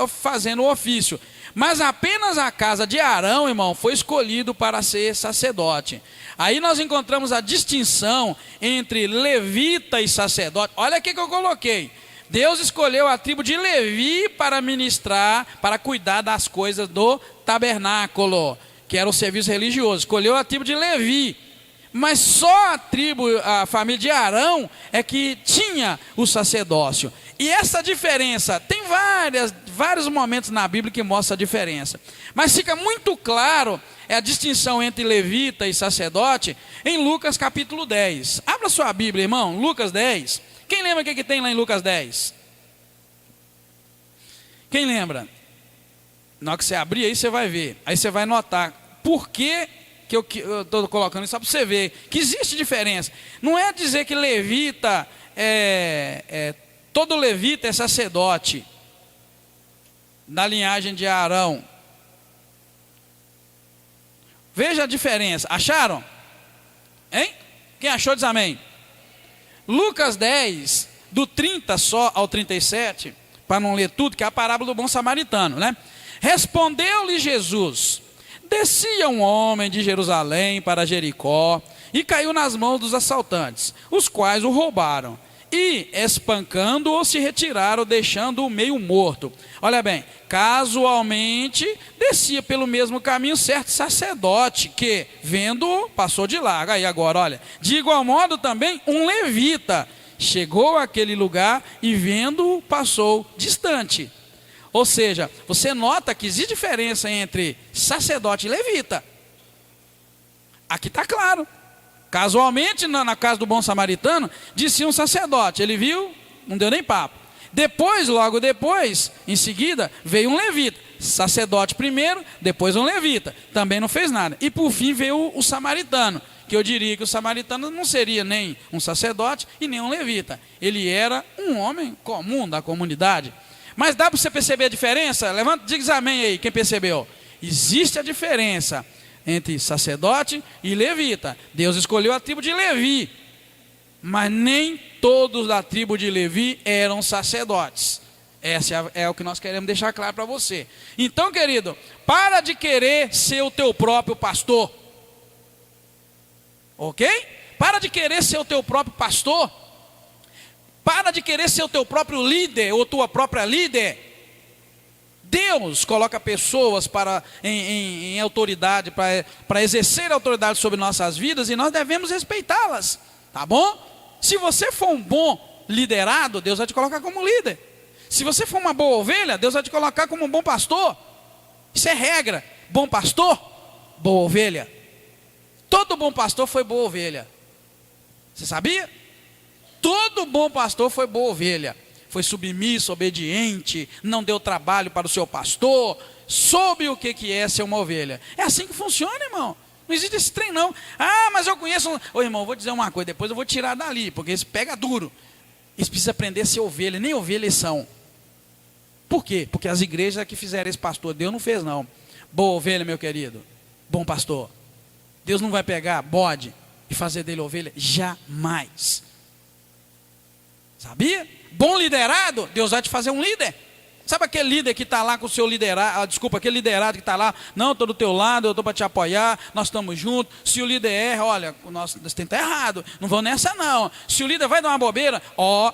fazendo o ofício. Mas apenas a casa de Arão, irmão, foi escolhido para ser sacerdote. Aí nós encontramos a distinção entre levita e sacerdote. Olha aqui que eu coloquei. Deus escolheu a tribo de Levi para ministrar, para cuidar das coisas do tabernáculo, que era o serviço religioso. Escolheu a tribo de Levi, mas só a família de Arão é que tinha o sacerdócio. E essa diferença, tem vários momentos na Bíblia que mostram a diferença. Mas fica muito claro a distinção entre levita e sacerdote em Lucas capítulo 10. Abra sua Bíblia, irmão, Lucas 10. Quem lembra o que tem lá em Lucas 10? Quem lembra? Na hora que você abrir aí você vai ver. Aí você vai notar por que eu estou colocando isso, só para você ver que existe diferença. Não é dizer que levita todo levita é sacerdote da linhagem de Arão. Veja a diferença. Acharam? Hein? Quem achou diz amém. Lucas 10, do 30 só ao 37, para não ler tudo, que é a parábola do bom samaritano, né? Respondeu-lhe Jesus: descia um homem de Jerusalém para Jericó e caiu nas mãos dos assaltantes, os quais o roubaram e espancando-o se retiraram, deixando-o meio morto. Olha bem, casualmente descia pelo mesmo caminho certo sacerdote que, vendo-o, passou de largo. Aí agora, olha, de igual modo também um levita chegou àquele lugar e vendo-o, passou distante. Ou seja, você nota que existe diferença entre sacerdote e levita. Aqui está claro. Casualmente, na casa do bom samaritano, disse um sacerdote. Ele viu, não deu nem papo. Depois, logo depois, em seguida, veio um levita. Sacerdote primeiro, depois um levita. Também não fez nada. E por fim veio o samaritano. Que eu diria que o samaritano não seria nem um sacerdote e nem um levita. Ele era um homem comum da comunidade. Mas dá para você perceber a diferença? Levanta, diga amém aí, quem percebeu. Existe a diferença entre sacerdote e levita. Deus escolheu a tribo de Levi, mas nem todos da tribo de Levi eram sacerdotes. Essa é o que nós queremos deixar claro para você. Então, querido, para de querer ser o teu próprio pastor. Ok? Para de querer ser o teu próprio pastor. Para de querer ser o teu próprio líder ou tua própria líder. Deus coloca pessoas em autoridade, para exercer autoridade sobre nossas vidas, e nós devemos respeitá-las, tá bom? Se você for um bom liderado, Deus vai te colocar como líder. Se você for uma boa ovelha, Deus vai te colocar como um bom pastor. Isso é regra. Bom pastor, boa ovelha. Todo bom pastor foi boa ovelha. Você sabia? Todo bom pastor foi boa ovelha. Foi submisso, obediente, não deu trabalho para o seu pastor, soube o que é ser uma ovelha. É assim que funciona, irmão. Não existe esse trem, não. Ah, mas eu conheço Ô, irmão, vou dizer uma coisa, depois eu vou tirar dali, porque eles pega duro. Eles precisam aprender a ser ovelha, nem ovelhas são. Por quê? Porque as igrejas que fizeram esse pastor, Deus não fez, não. Boa ovelha, meu querido, bom pastor. Deus não vai pegar bode e fazer dele ovelha, jamais. Sabia? Bom liderado, Deus vai te fazer um líder. Sabe aquele líder que está lá com o seu liderado, aquele liderado que está lá, não, estou do teu lado, eu estou para te apoiar, nós estamos juntos. Se o líder erra, olha, nós temos que estar errado, não vão nessa não. Se o líder vai dar uma bobeira,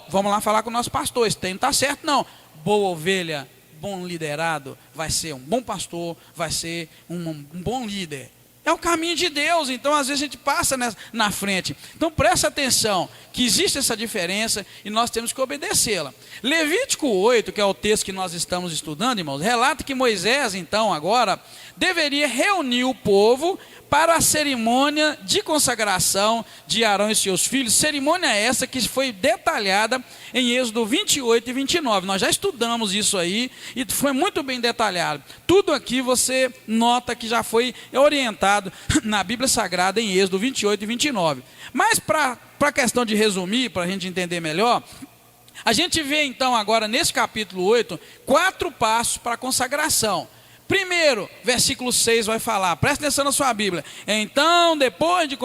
vamos lá falar com o nosso pastor, isso não está certo não. Boa ovelha, bom liderado, vai ser um bom pastor, vai ser um bom líder. É o caminho de Deus, então às vezes a gente passa na frente. Então presta atenção, que existe essa diferença e nós temos que obedecê-la. Levítico 8, que é o texto que nós estamos estudando, irmãos, relata que Moisés, então, agora, deveria reunir o povo para a cerimônia de consagração de Arão e seus filhos, cerimônia essa que foi detalhada em Êxodo 28 e 29. Nós já estudamos isso aí e foi muito bem detalhado. Tudo aqui você nota que já foi orientado na Bíblia Sagrada em Êxodo 28 e 29. Mas para a questão de resumir, para a gente entender melhor, a gente vê então agora nesse capítulo 8, 4 passos para a consagração. Primeiro, versículo 6 vai falar, presta atenção na sua Bíblia. Então, depois de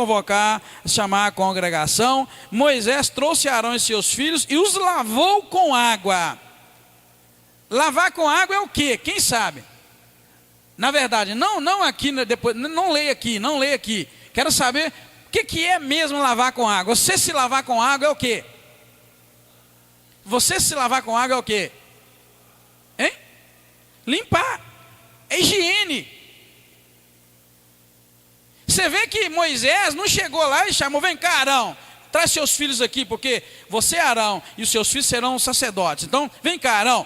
chamar a congregação, Moisés trouxe Arão e seus filhos e os lavou com água. Lavar com água é o quê? Quem sabe? Na verdade, não aqui, depois, não leia aqui. Quero saber o que é mesmo lavar com água. Você se lavar com água é o quê? Você se lavar com água é o quê? Hein? Limpar. É higiene. Você vê que Moisés não chegou lá e chamou, vem cá Arão, traz seus filhos aqui, porque você Arão e os seus filhos serão sacerdotes. Então, vem cá Arão,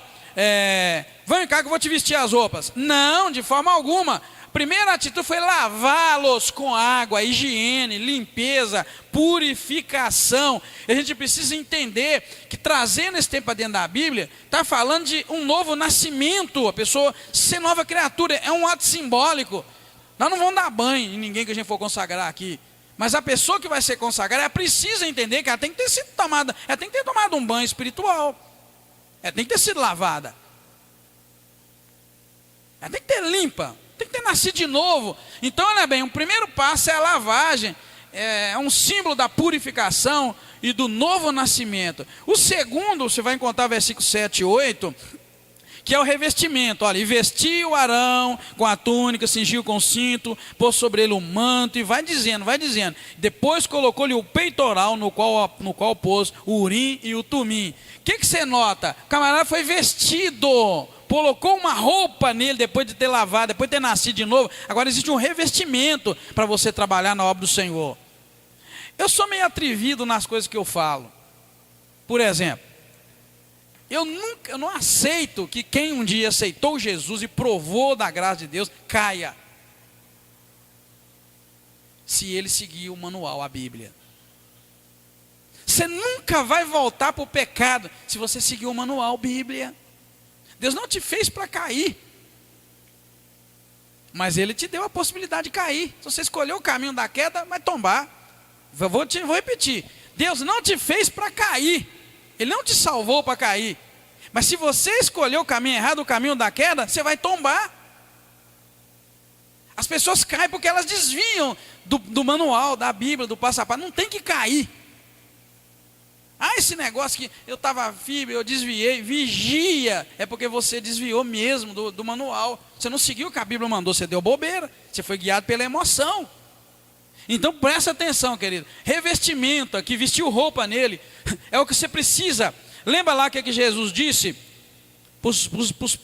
vem cá que eu vou te vestir as roupas. Não, de forma alguma. Primeira atitude foi lavá-los com água, higiene, limpeza, purificação. E a gente precisa entender que trazendo esse tempo para dentro da Bíblia, está falando de um novo nascimento, a pessoa ser nova criatura, é um ato simbólico. Nós não vamos dar banho em ninguém que a gente for consagrar aqui. Mas a pessoa que vai ser consagrada, ela precisa entender que ela tem que ter sido tomada, ela tem que ter tomado um banho espiritual. Ela tem que ter sido lavada. Ela tem que ter limpa. Tem que ter nascido de novo. Então, olha bem, o primeiro passo é a lavagem. É um símbolo da purificação e do novo nascimento. O segundo, você vai encontrar versículos 7 e 8, que é o revestimento. Olha, e vestiu Arão com a túnica, cingiu com o cinto, pôs sobre ele o manto, e vai dizendo. Depois colocou-lhe o peitoral, no qual pôs o urim e o tumim. O que você nota? O camarada foi vestido, colocou uma roupa nele depois de ter lavado, depois de ter nascido de novo. Agora existe um revestimento para você trabalhar na obra do Senhor. Eu sou meio atrevido nas coisas que eu falo. Por exemplo, eu não aceito que quem um dia aceitou Jesus e provou da graça de Deus, caia. Se ele seguir o manual, a Bíblia. Você nunca vai voltar para o pecado se você seguir o manual, Bíblia. Deus não te fez para cair. Mas Ele te deu a possibilidade de cair. Se você escolheu o caminho da queda, vai tombar. Vou repetir. Deus não te fez para cair. Ele não te salvou para cair. Mas se você escolheu o caminho errado, o caminho da queda, você vai tombar. As pessoas caem porque elas desviam do manual, da Bíblia, do passo a passo. Não tem que cair. Esse negócio que eu estava firme, eu desviei, vigia. É porque você desviou mesmo do manual. Você não seguiu o que a Bíblia mandou, você deu bobeira. Você foi guiado pela emoção. Então presta atenção, querido. Revestimento, aqui vestiu roupa nele, é o que você precisa. Lembra lá que Jesus disse para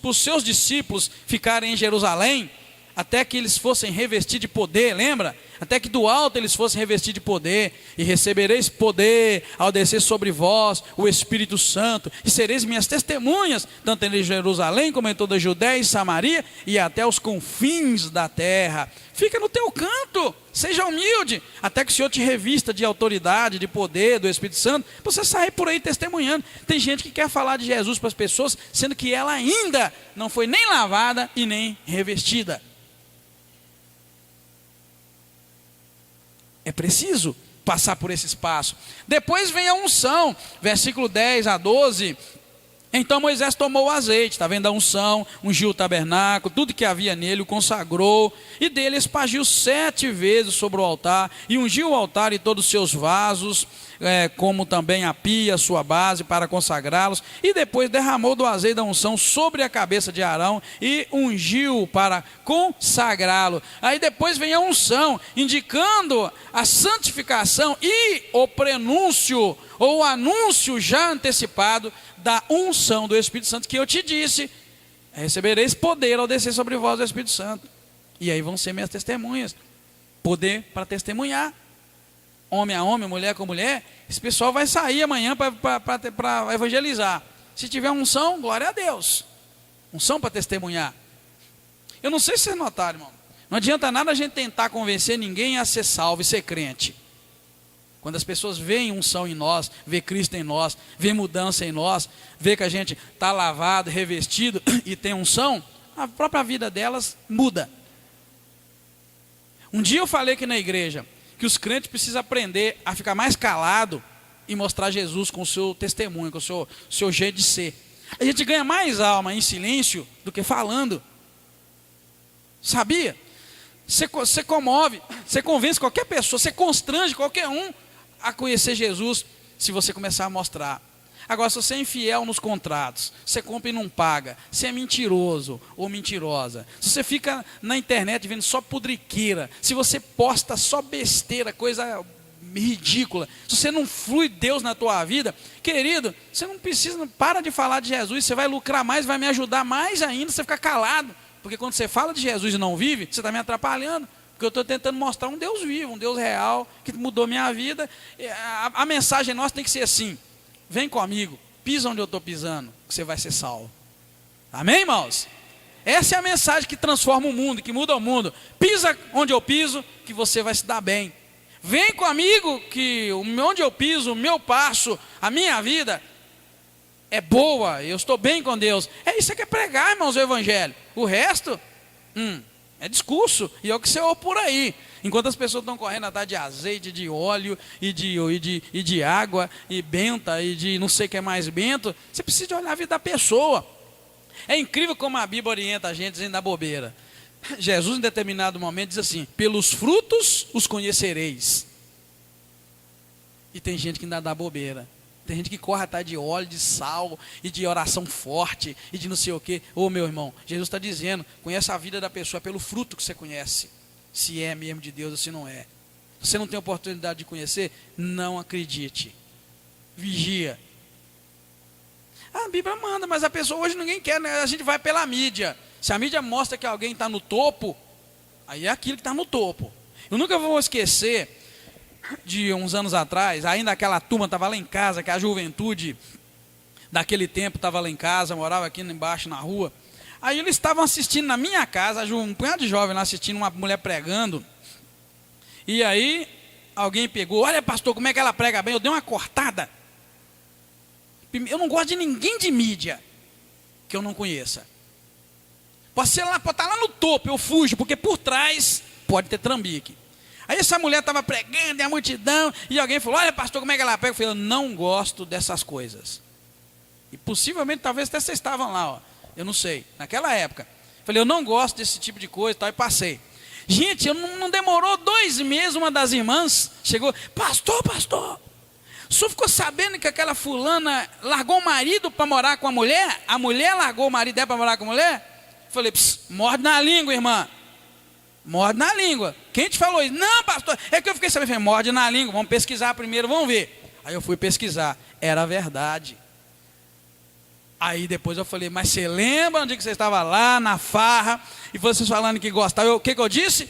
os seus discípulos ficarem em Jerusalém, até que eles fossem revestidos de poder, lembra? Até que do alto eles fossem revestidos de poder, e recebereis poder ao descer sobre vós o Espírito Santo, e sereis minhas testemunhas, tanto em Jerusalém como em toda a Judéia e Samaria, e até os confins da terra. Fica no teu canto, seja humilde, até que o Senhor te revista de autoridade, de poder, do Espírito Santo, para você sair por aí testemunhando. Tem gente que quer falar de Jesus para as pessoas, sendo que ela ainda não foi nem lavada e nem revestida. É preciso passar por esse espaço. Depois vem a unção, versículo 10 a 12. Então Moisés tomou o azeite, está vendo a unção, ungiu o tabernáculo, tudo que havia nele, o consagrou, e dele espargiu 7 vezes sobre o altar, e ungiu o altar e todos os seus vasos, como também a pia, a sua base, para consagrá-los, e depois derramou do azeite da unção sobre a cabeça de Arão, e ungiu para consagrá-lo. Aí depois vem a unção, indicando a santificação e o prenúncio, ou o anúncio já antecipado da unção do Espírito Santo, que eu te disse, recebereis poder ao descer sobre vós o Espírito Santo, e aí vão ser minhas testemunhas, poder para testemunhar, homem a homem, mulher com mulher. Esse pessoal vai sair amanhã para evangelizar. Se tiver unção, glória a Deus, unção para testemunhar. Eu não sei se vocês notaram, irmão, não adianta nada a gente tentar convencer ninguém a ser salvo e ser crente. Quando as pessoas veem unção em nós, vê Cristo em nós, vê mudança em nós, vê que a gente está lavado, revestido e tem unção, a própria vida delas muda. Um dia eu falei aqui na igreja que os crentes precisam aprender a ficar mais calado e mostrar Jesus com o seu testemunho, com o seu jeito de ser. A gente ganha mais alma em silêncio do que falando. Sabia? Você comove, você convence qualquer pessoa, você constrange qualquer um a conhecer Jesus, se você começar a mostrar. Agora, se você é infiel nos contratos, você compra e não paga, você é mentiroso ou mentirosa, se você fica na internet vendo só pudriqueira, se você posta só besteira, coisa ridícula, se você não flui Deus na tua vida, querido, você não precisa, para de falar de Jesus, você vai lucrar mais, vai me ajudar mais ainda, você fica calado, porque quando você fala de Jesus e não vive, você está me atrapalhando. Porque eu estou tentando mostrar um Deus vivo, um Deus real, que mudou minha vida. A mensagem nossa tem que ser assim: vem comigo, pisa onde eu estou pisando, que você vai ser salvo. Amém, irmãos? Essa é a mensagem que transforma o mundo, que muda o mundo. Pisa onde eu piso, que você vai se dar bem. Vem comigo, que onde eu piso, o meu passo, a minha vida é boa, eu estou bem com Deus. É isso que é pregar, irmãos, o evangelho. O resto, é discurso, e é o que você ouve por aí. Enquanto as pessoas estão correndo atrás de azeite, de óleo, e de água, e benta, e de não sei o que é mais bento, você precisa de olhar a vida da pessoa. É incrível como a Bíblia orienta a gente dizendo da bobeira. Jesus em determinado momento diz assim: pelos frutos os conhecereis. E tem gente que ainda dá bobeira. Tem gente que corre atrás de óleo, de sal, e de oração forte, e de não sei o quê. Ô meu irmão, Jesus está dizendo, conhece a vida da pessoa pelo fruto que você conhece. Se é mesmo de Deus ou se não é. Se você não tem oportunidade de conhecer, não acredite. Vigia. A Bíblia manda, mas a pessoa hoje ninguém quer, né? A gente vai pela mídia. Se a mídia mostra que alguém está no topo, aí é aquilo que está no topo. Eu nunca vou esquecer de uns anos atrás, ainda aquela turma estava lá em casa, que a juventude daquele tempo estava lá em casa, morava aqui embaixo na rua. Aí eles estavam assistindo na minha casa, um punhado de jovens lá assistindo uma mulher pregando. E aí alguém pegou, olha pastor, como é que ela prega bem? Eu dei uma cortada. Eu não gosto de ninguém de mídia que eu não conheça. Pode estar lá no topo, eu fujo, porque por trás pode ter trambique. Aí essa mulher estava pregando, e a multidão, e alguém falou, olha pastor, como é que ela prega? Eu falei, eu não gosto dessas coisas. E possivelmente, talvez até vocês estavam lá, ó, eu não sei, naquela época. Eu falei, eu não gosto desse tipo de coisa, tal, e passei. Gente, não demorou 2 meses, uma das irmãs chegou, pastor, o senhor ficou sabendo que aquela fulana largou o marido para morar com a mulher largou o marido dela para morar com a mulher? Eu falei, morde na língua, irmã. Morde na língua. Quem te falou isso? Não, pastor, é que eu fiquei sabendo. Morde na língua, vamos pesquisar primeiro, vamos ver. Aí eu fui pesquisar, era verdade. Aí depois eu falei, mas você lembra onde que você estava lá, na farra, e vocês falando que gostavam? O que eu disse?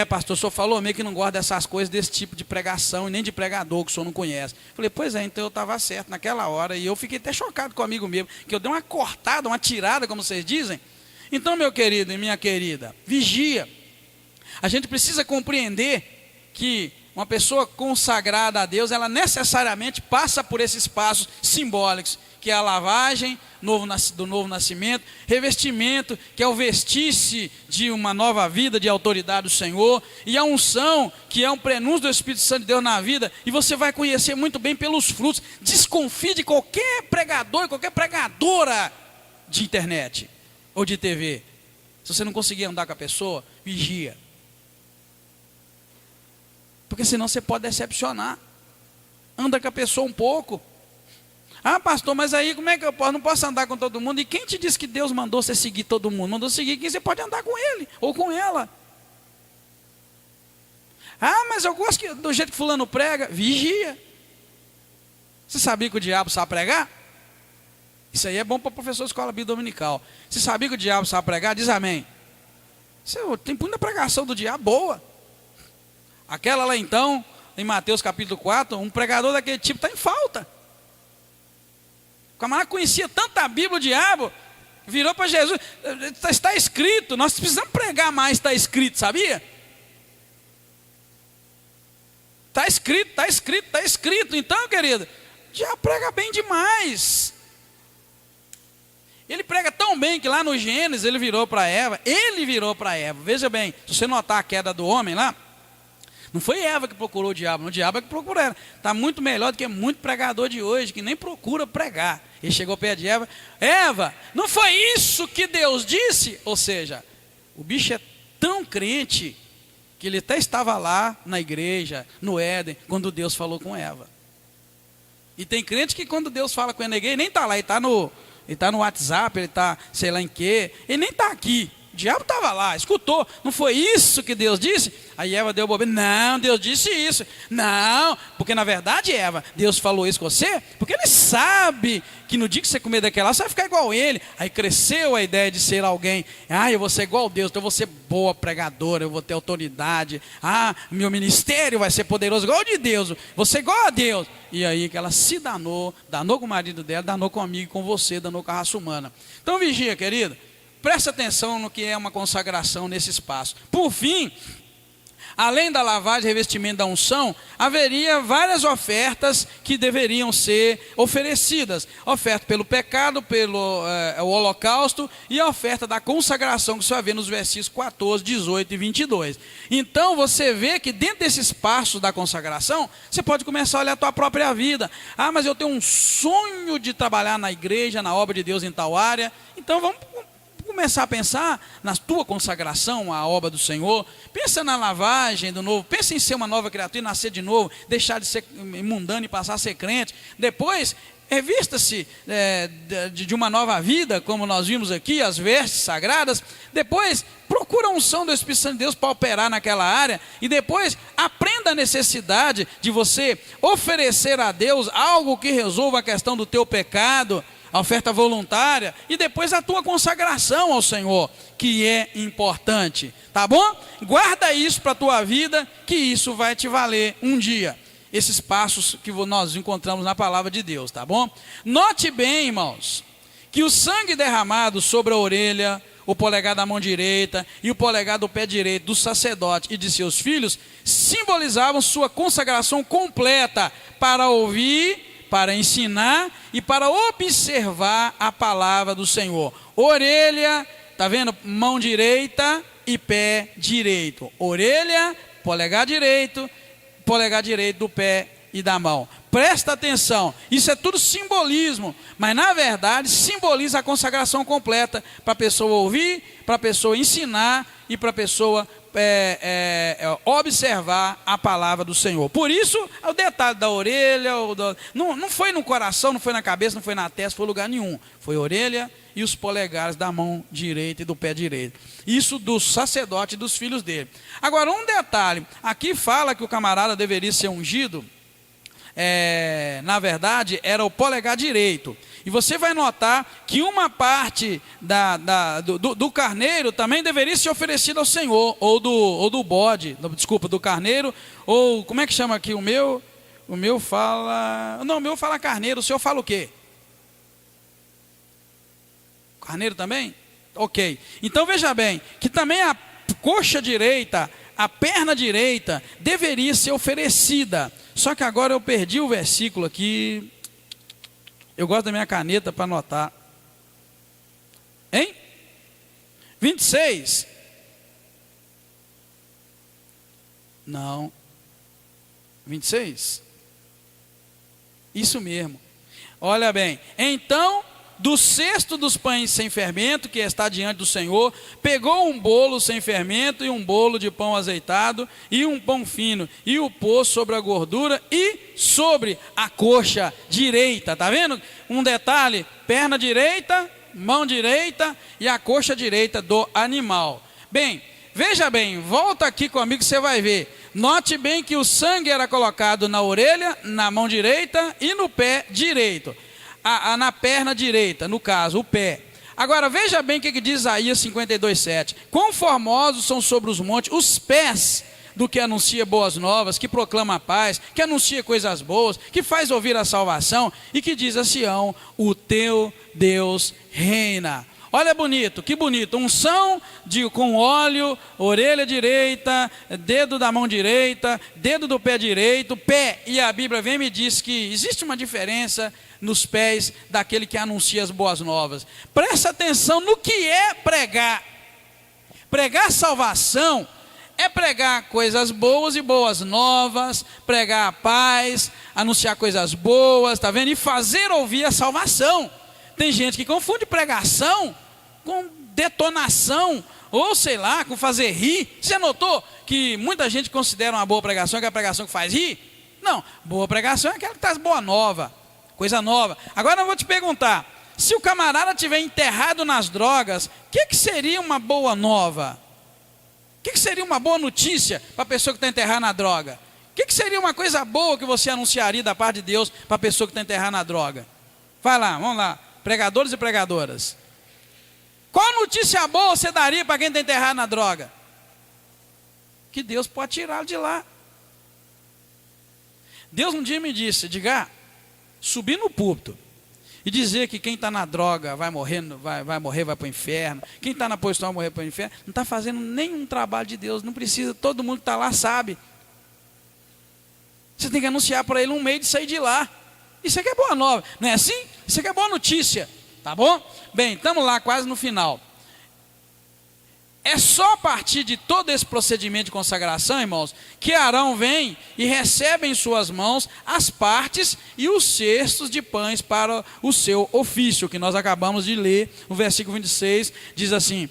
Pastor, o senhor falou meio que não gosta dessas coisas, desse tipo de pregação, e nem de pregador que o senhor não conhece. Falei, pois é, então eu estava certo naquela hora, e eu fiquei até chocado com o amigo meu, que eu dei uma cortada, uma tirada, como vocês dizem. Então, meu querido e minha querida, vigia. A gente precisa compreender que uma pessoa consagrada a Deus, ela necessariamente passa por esses passos simbólicos, que é a lavagem do novo nascimento, revestimento, que é o vestir-se de uma nova vida de autoridade do Senhor, e a unção, que é um prenúncio do Espírito Santo de Deus na vida, e você vai conhecer muito bem pelos frutos. Desconfie de qualquer pregador, qualquer pregadora de internet ou de TV. Se você não conseguir andar com a pessoa, vigia. Porque senão você pode decepcionar. Anda com a pessoa um pouco. Ah, pastor, mas aí como é que eu posso? Não posso andar com todo mundo. E quem te disse que Deus mandou você seguir todo mundo? Mandou seguir quem você pode andar com ele ou com ela. Ah, mas eu gosto do jeito que fulano prega. Vigia. Você sabia que o diabo sabe pregar? Isso aí é bom para o professor de escola bíblica dominical. Você sabia que o diabo sabe pregar? Diz amém. Tem muita pregação do diabo boa. Aquela lá então, em Mateus capítulo 4, um pregador daquele tipo está em falta. O camarada conhecia tanta Bíblia, o diabo virou para Jesus, está escrito, nós precisamos pregar mais, está escrito, sabia? Está escrito, está escrito, está escrito. Então, querido, já prega bem demais. Ele prega tão bem que lá no Gênesis ele virou para Eva, veja bem, se você notar a queda do homem lá, não foi Eva que procurou o diabo é que procurou ela. Está muito melhor do que muito pregador de hoje, que nem procura pregar. Ele chegou perto de Eva, Eva, não foi isso que Deus disse? Ou seja, o bicho é tão crente, que ele até estava lá na igreja, no Éden, quando Deus falou com Eva. E tem crente que quando Deus fala com ele na igreja, ele nem está lá, ele está no WhatsApp, ele está sei lá em quê, ele nem está aqui. O diabo estava lá, escutou, não foi isso que Deus disse? Aí Eva deu bobeira, não, Deus disse isso. Não, porque na verdade, Eva, Deus falou isso com você, porque Ele sabe que no dia que você comer daquela, você vai ficar igual Ele. Aí cresceu a ideia de ser alguém, eu vou ser igual a Deus, então eu vou ser boa pregadora, eu vou ter autoridade, meu ministério vai ser poderoso igual o de Deus, vou ser igual a Deus. E aí que ela se danou com o marido dela, danou com o amigo, com você, danou com a raça humana. Então vigia, querido. Presta atenção no que é uma consagração nesse espaço. Por fim, além da lavagem e revestimento da unção, haveria várias ofertas que deveriam ser oferecidas. Oferta pelo pecado, pelo holocausto e a oferta da consagração, que você vai ver nos versículos 14, 18 e 22. Então você vê que dentro desses passos da consagração, você pode começar a olhar a tua própria vida. Mas eu tenho um sonho de trabalhar na igreja, na obra de Deus em tal área. Então vamos começar a pensar na tua consagração à obra do Senhor. Pensa na lavagem do novo. Pensa em ser uma nova criatura, nascer de novo, deixar de ser mundano e passar a ser crente. Depois, revista-se de uma nova vida, como nós vimos aqui, as vestes sagradas. Depois, procura a unção do Espírito Santo de Deus para operar naquela área. E depois, aprenda a necessidade de você oferecer a Deus algo que resolva a questão do teu pecado, a oferta voluntária, e depois a tua consagração ao Senhor, que é importante, tá bom? Guarda isso para a tua vida, que isso vai te valer um dia. Esses passos que nós encontramos na palavra de Deus, tá bom? Note bem, irmãos, que o sangue derramado sobre a orelha, o polegar da mão direita e o polegar do pé direito do sacerdote e de seus filhos, simbolizavam sua consagração completa para ouvir, para ensinar e para observar a palavra do Senhor. Orelha, tá vendo? Mão direita e pé direito. Orelha, polegar direito do pé e da mão. Presta atenção, isso é tudo simbolismo, mas na verdade simboliza a consagração completa para a pessoa ouvir, para a pessoa ensinar e para a pessoa observar a palavra do Senhor. Por isso, o detalhe da orelha, não foi no coração, não foi na cabeça, não foi na testa, foi em lugar nenhum. Foi a orelha e os polegares da mão direita e do pé direito. Isso do sacerdote e dos filhos dele. Agora, um detalhe, aqui fala que o camarada deveria ser ungido, na verdade, era o polegar direito. E você vai notar que uma parte do carneiro também deveria ser oferecida ao Senhor, ou do bode, desculpa, do carneiro, ou como é que chama aqui o meu? O meu fala, não, o meu fala carneiro, o senhor fala o quê? Carneiro também? Ok. Então veja bem, que também a coxa direita, a perna direita deveria ser oferecida. Só que agora eu perdi o versículo aqui. Eu gosto da minha caneta para anotar. Hein? 26. Não. 26. Isso mesmo. Olha bem. Então, do cesto dos pães sem fermento, que está diante do Senhor, pegou um bolo sem fermento e um bolo de pão azeitado e um pão fino, e o pôs sobre a gordura e sobre a coxa direita. Está vendo? Um detalhe, perna direita, mão direita e a coxa direita do animal. Bem, veja bem, volta aqui comigo que você vai ver. Note bem que o sangue era colocado na orelha, na mão direita e no pé direito. Na perna direita, no caso, o pé. Agora, veja bem o que diz Isaías 52:7. Quão formosos são sobre os montes os pés do que anuncia boas novas, que proclama a paz, que anuncia coisas boas, que faz ouvir a salvação e que diz a Sião, o teu Deus reina. Olha bonito, que bonito, unção com óleo, orelha direita, dedo da mão direita, dedo do pé direito, pé. E a Bíblia vem e me diz que existe uma diferença nos pés daquele que anuncia as boas novas. Presta atenção no que é pregar. Pregar salvação é pregar coisas boas e boas novas, pregar a paz, anunciar coisas boas, tá vendo? E fazer ouvir a salvação. Tem gente que confunde pregação com detonação, ou sei lá, com fazer rir. Você notou que muita gente considera uma boa pregação que é a pregação que faz rir? Não, boa pregação é aquela que traz boa nova, coisa nova. Agora eu vou te perguntar, se o camarada tiver enterrado nas drogas, o que seria uma boa nova? O que seria uma boa notícia para a pessoa que está enterrada na droga? O que seria uma coisa boa que você anunciaria da parte de Deus para a pessoa que está enterrada na droga? Vai lá, vamos lá, pregadores e pregadoras. Qual notícia boa você daria para quem está enterrado na droga? Que Deus pode tirá-lo de lá. Deus um dia me disse, Edgar, subir no púlpito e dizer que quem está na droga vai morrer, vai para o inferno, quem está na posição vai morrer para o inferno, não está fazendo nenhum trabalho de Deus, não precisa, todo mundo que está lá sabe. Você tem que anunciar para ele um meio de sair de lá. Isso aqui é boa nova, não é assim? Isso aqui é boa notícia, tá bom? Bem, estamos lá quase no final. É só a partir de todo esse procedimento de consagração, irmãos, que Arão vem e recebe em suas mãos as partes e os cestos de pães para o seu ofício, que nós acabamos de ler. O versículo 26 diz assim,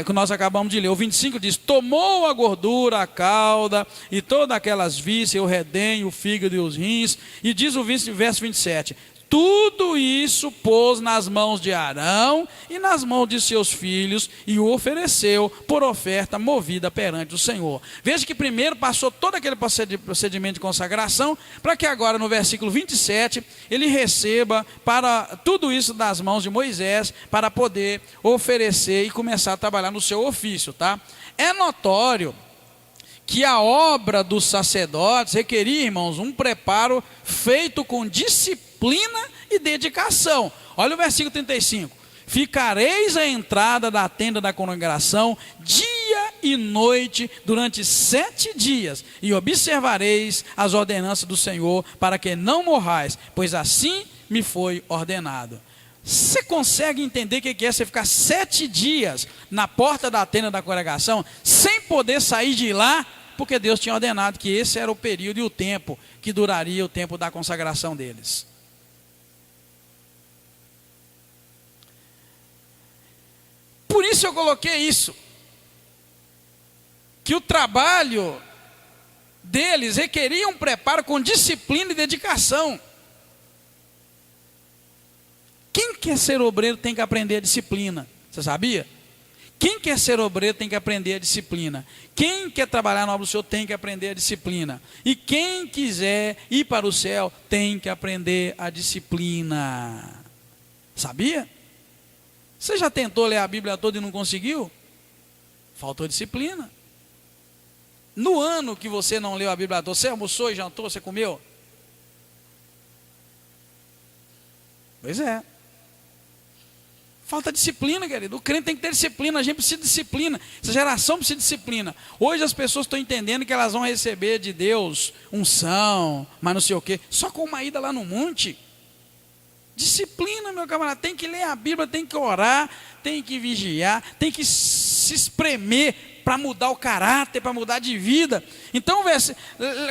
que nós acabamos de ler. O 25 diz: tomou a gordura, a cauda e todas aquelas vísceras, o redenho, o fígado e os rins. E diz o verso 27: tudo isso pôs nas mãos de Arão e nas mãos de seus filhos e o ofereceu por oferta movida perante o Senhor. Veja que primeiro passou todo aquele procedimento de consagração, para que agora no versículo 27 ele receba para tudo isso das mãos de Moisés, para poder oferecer e começar a trabalhar no seu ofício, tá? É notório que a obra dos sacerdotes requeria, irmãos, um preparo feito com disciplina e dedicação. Olha o versículo 35. Ficareis à entrada da tenda da congregação dia e noite durante 7 dias, e observareis as ordenanças do Senhor, para que não morrais, pois assim me foi ordenado. Você consegue entender o que é você ficar 7 dias na porta da tenda da congregação, sem poder sair de lá? Porque Deus tinha ordenado que esse era o período e o tempo que duraria o tempo da consagração deles. Por isso eu coloquei isso, que o trabalho deles requeria um preparo com disciplina e dedicação. Quem quer ser obreiro tem que aprender a disciplina, você sabia? Quem quer ser obreiro tem que aprender a disciplina. Quem quer trabalhar na obra do Senhor tem que aprender a disciplina. E quem quiser ir para o céu tem que aprender a disciplina. Sabia? Você já tentou ler a Bíblia toda e não conseguiu? Faltou disciplina. No ano que você não leu a Bíblia toda, você almoçou e jantou, você comeu? Pois é. Falta disciplina, querido. O crente tem que ter disciplina. A gente precisa de disciplina. Essa geração precisa de disciplina. Hoje as pessoas estão entendendo que elas vão receber de Deus unção, mas não sei o quê, só com uma ida lá no monte. Disciplina, meu camarada. Tem que ler a Bíblia, tem que orar, tem que vigiar, tem que se espremer para mudar o caráter, para mudar de vida. Então,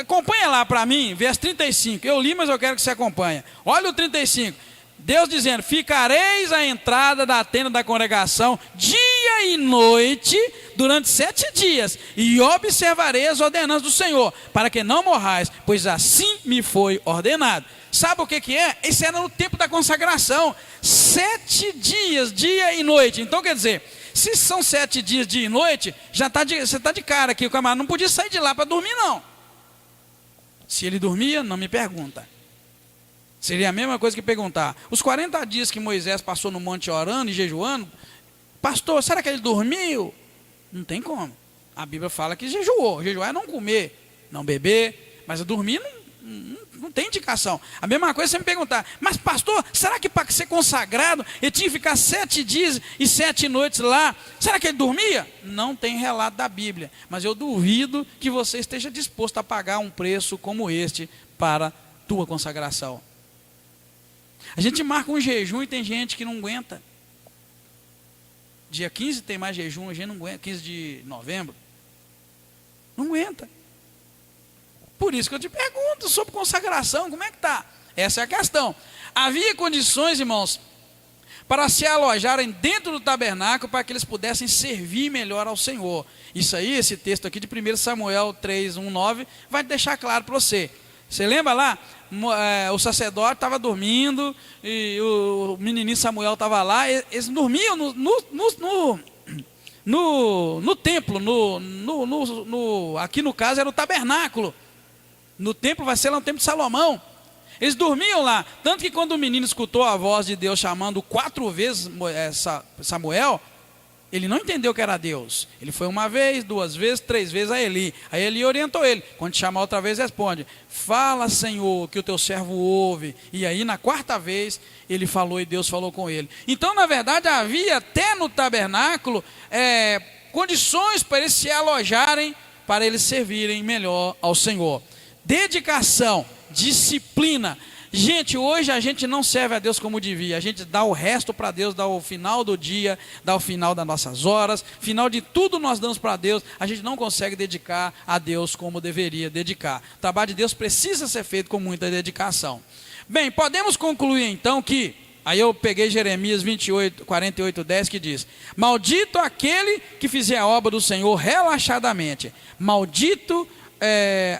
acompanha lá para mim, verso 35. Eu li, mas eu quero que você acompanhe. Olha o 35. Deus dizendo: ficareis à entrada da tenda da congregação dia e noite durante 7 dias, e observarei as ordenanças do Senhor, para que não morrais, pois assim me foi ordenado. Sabe o que é? Esse era no tempo da consagração. 7 dias, dia e noite. Então quer dizer, se são 7 dias, dia e noite, você está de cara aqui, o camarada não podia sair de lá para dormir, não. Se ele dormia, não me pergunta. Seria a mesma coisa que perguntar: os 40 dias que Moisés passou no monte orando e jejuando, pastor, será que ele dormiu? Não tem como. A Bíblia fala que jejuou. Jejuar é não comer, não beber, mas dormir não tem indicação. A mesma coisa você me perguntar: mas pastor, será que para ser consagrado ele tinha que ficar 7 dias e 7 noites lá? Será que ele dormia? Não tem relato da Bíblia, mas eu duvido que você esteja disposto a pagar um preço como este para a tua consagração. A gente marca um jejum e tem gente que não aguenta. Dia 15 tem mais jejum, a gente não aguenta. 15 de novembro. Não aguenta. Por isso que eu te pergunto sobre consagração, como é que está? Essa é a questão. Havia condições, irmãos, para se alojarem dentro do tabernáculo, para que eles pudessem servir melhor ao Senhor. Isso aí, esse texto aqui de 1 Samuel 3, 1, 9, vai deixar claro para você. Você lembra lá? O sacerdote estava dormindo e o menininho Samuel estava lá. Eles dormiam no templo, aqui no caso era o tabernáculo. No templo vai ser lá no templo de Salomão. Eles dormiam lá, tanto que quando o menino escutou a voz de Deus chamando 4 vezes Samuel, ele não entendeu que era Deus. Ele foi 1 vez, 2 vezes, 3 vezes a Eli. Aí Eli orientou ele. Quando te chamar outra vez, responde: fala, Senhor, que o teu servo ouve. E aí na 4ª vez ele falou e Deus falou com ele. Então na verdade havia até no tabernáculo condições para eles se alojarem, para eles servirem melhor ao Senhor. Dedicação, disciplina. Gente, hoje a gente não serve a Deus como devia. A gente dá o resto para Deus, dá o final do dia, dá o final das nossas horas, final de tudo nós damos para Deus. A gente não consegue dedicar a Deus como deveria dedicar. O trabalho de Deus precisa ser feito com muita dedicação. Bem, podemos concluir então que, aí eu peguei Jeremias 48:10, que diz: maldito aquele que fizer a obra do Senhor relaxadamente, maldito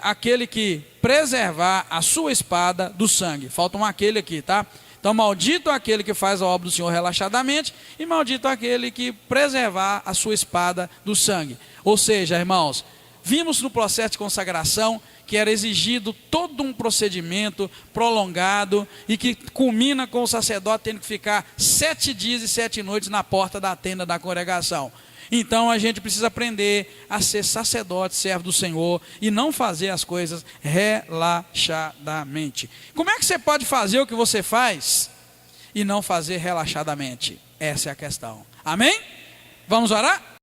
aquele que preservar a sua espada do sangue. Falta um aquele aqui, tá? Então, maldito aquele que faz a obra do Senhor relaxadamente, e maldito aquele que preservar a sua espada do sangue. Ou seja, irmãos, vimos no processo de consagração que era exigido todo um procedimento prolongado e que culmina com o sacerdote tendo que ficar 7 dias e 7 noites na porta da tenda da congregação. Então a gente precisa aprender a ser sacerdote, servo do Senhor, e não fazer as coisas relaxadamente. Como é que você pode fazer o que você faz e não fazer relaxadamente? Essa é a questão. Amém? Vamos orar?